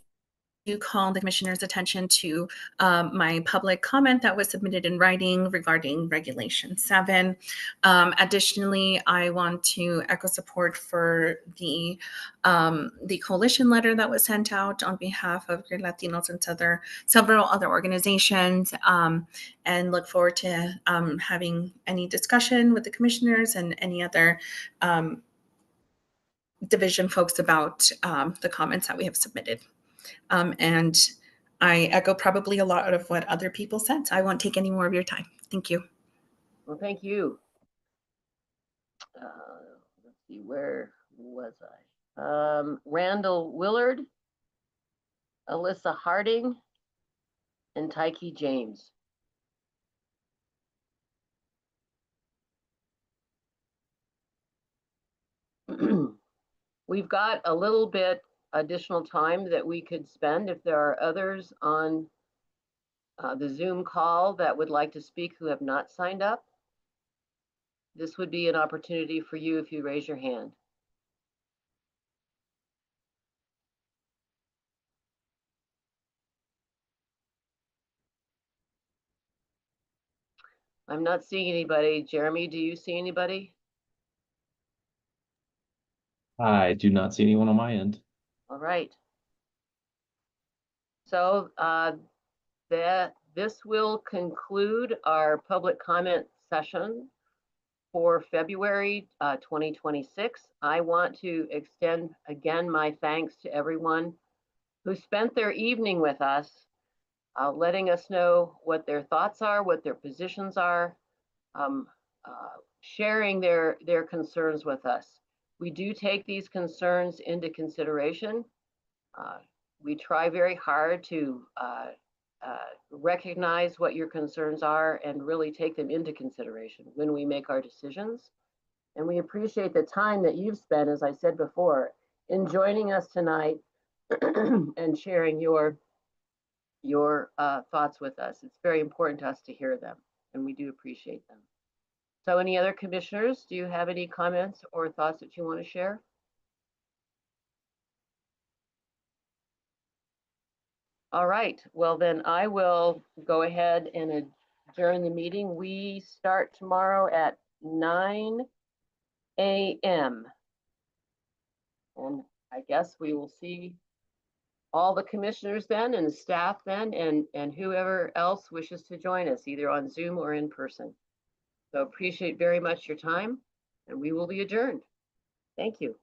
call the commissioner's attention to my public comment that was submitted in writing regarding Regulation 7. Additionally, I want to echo support for the coalition letter that was sent out on behalf of Great Latinos and several other organizations, and look forward to having any discussion with the commissioners and any other division folks about the comments that we have submitted. And I echo probably a lot of what other people said, so I won't take any more of your time. Thank you. Well, thank you. Let's see, where was I? Randall Willard, Alyssa Harding, and Tyke James. We've got a little bit additional time that we could spend if there are others on the Zoom call that would like to speak who have not signed up. This would be an opportunity for you if you raise your hand. I'm not seeing anybody. Jeremy, do you see anybody? I do not see anyone on my end. All right. So this will conclude our public comment session for February 2026. I want to extend again my thanks to everyone who spent their evening with us, letting us know what their thoughts are, what their positions are, sharing their concerns with us. We do take these concerns into consideration. We try very hard to recognize what your concerns are and really take them into consideration when we make our decisions. And we appreciate the time that you've spent, as I said before, in joining us tonight and sharing your thoughts with us. It's very important to us to hear them, and we do appreciate them. So any other commissioners, do you have any comments or thoughts that you want to share? All right, well then I will go ahead and adjourn the meeting. We start tomorrow at 9 a.m. And I guess we will see all the commissioners then and staff then and whoever else wishes to join us either on Zoom or in person. So appreciate very much your time, and we will be adjourned. Thank you.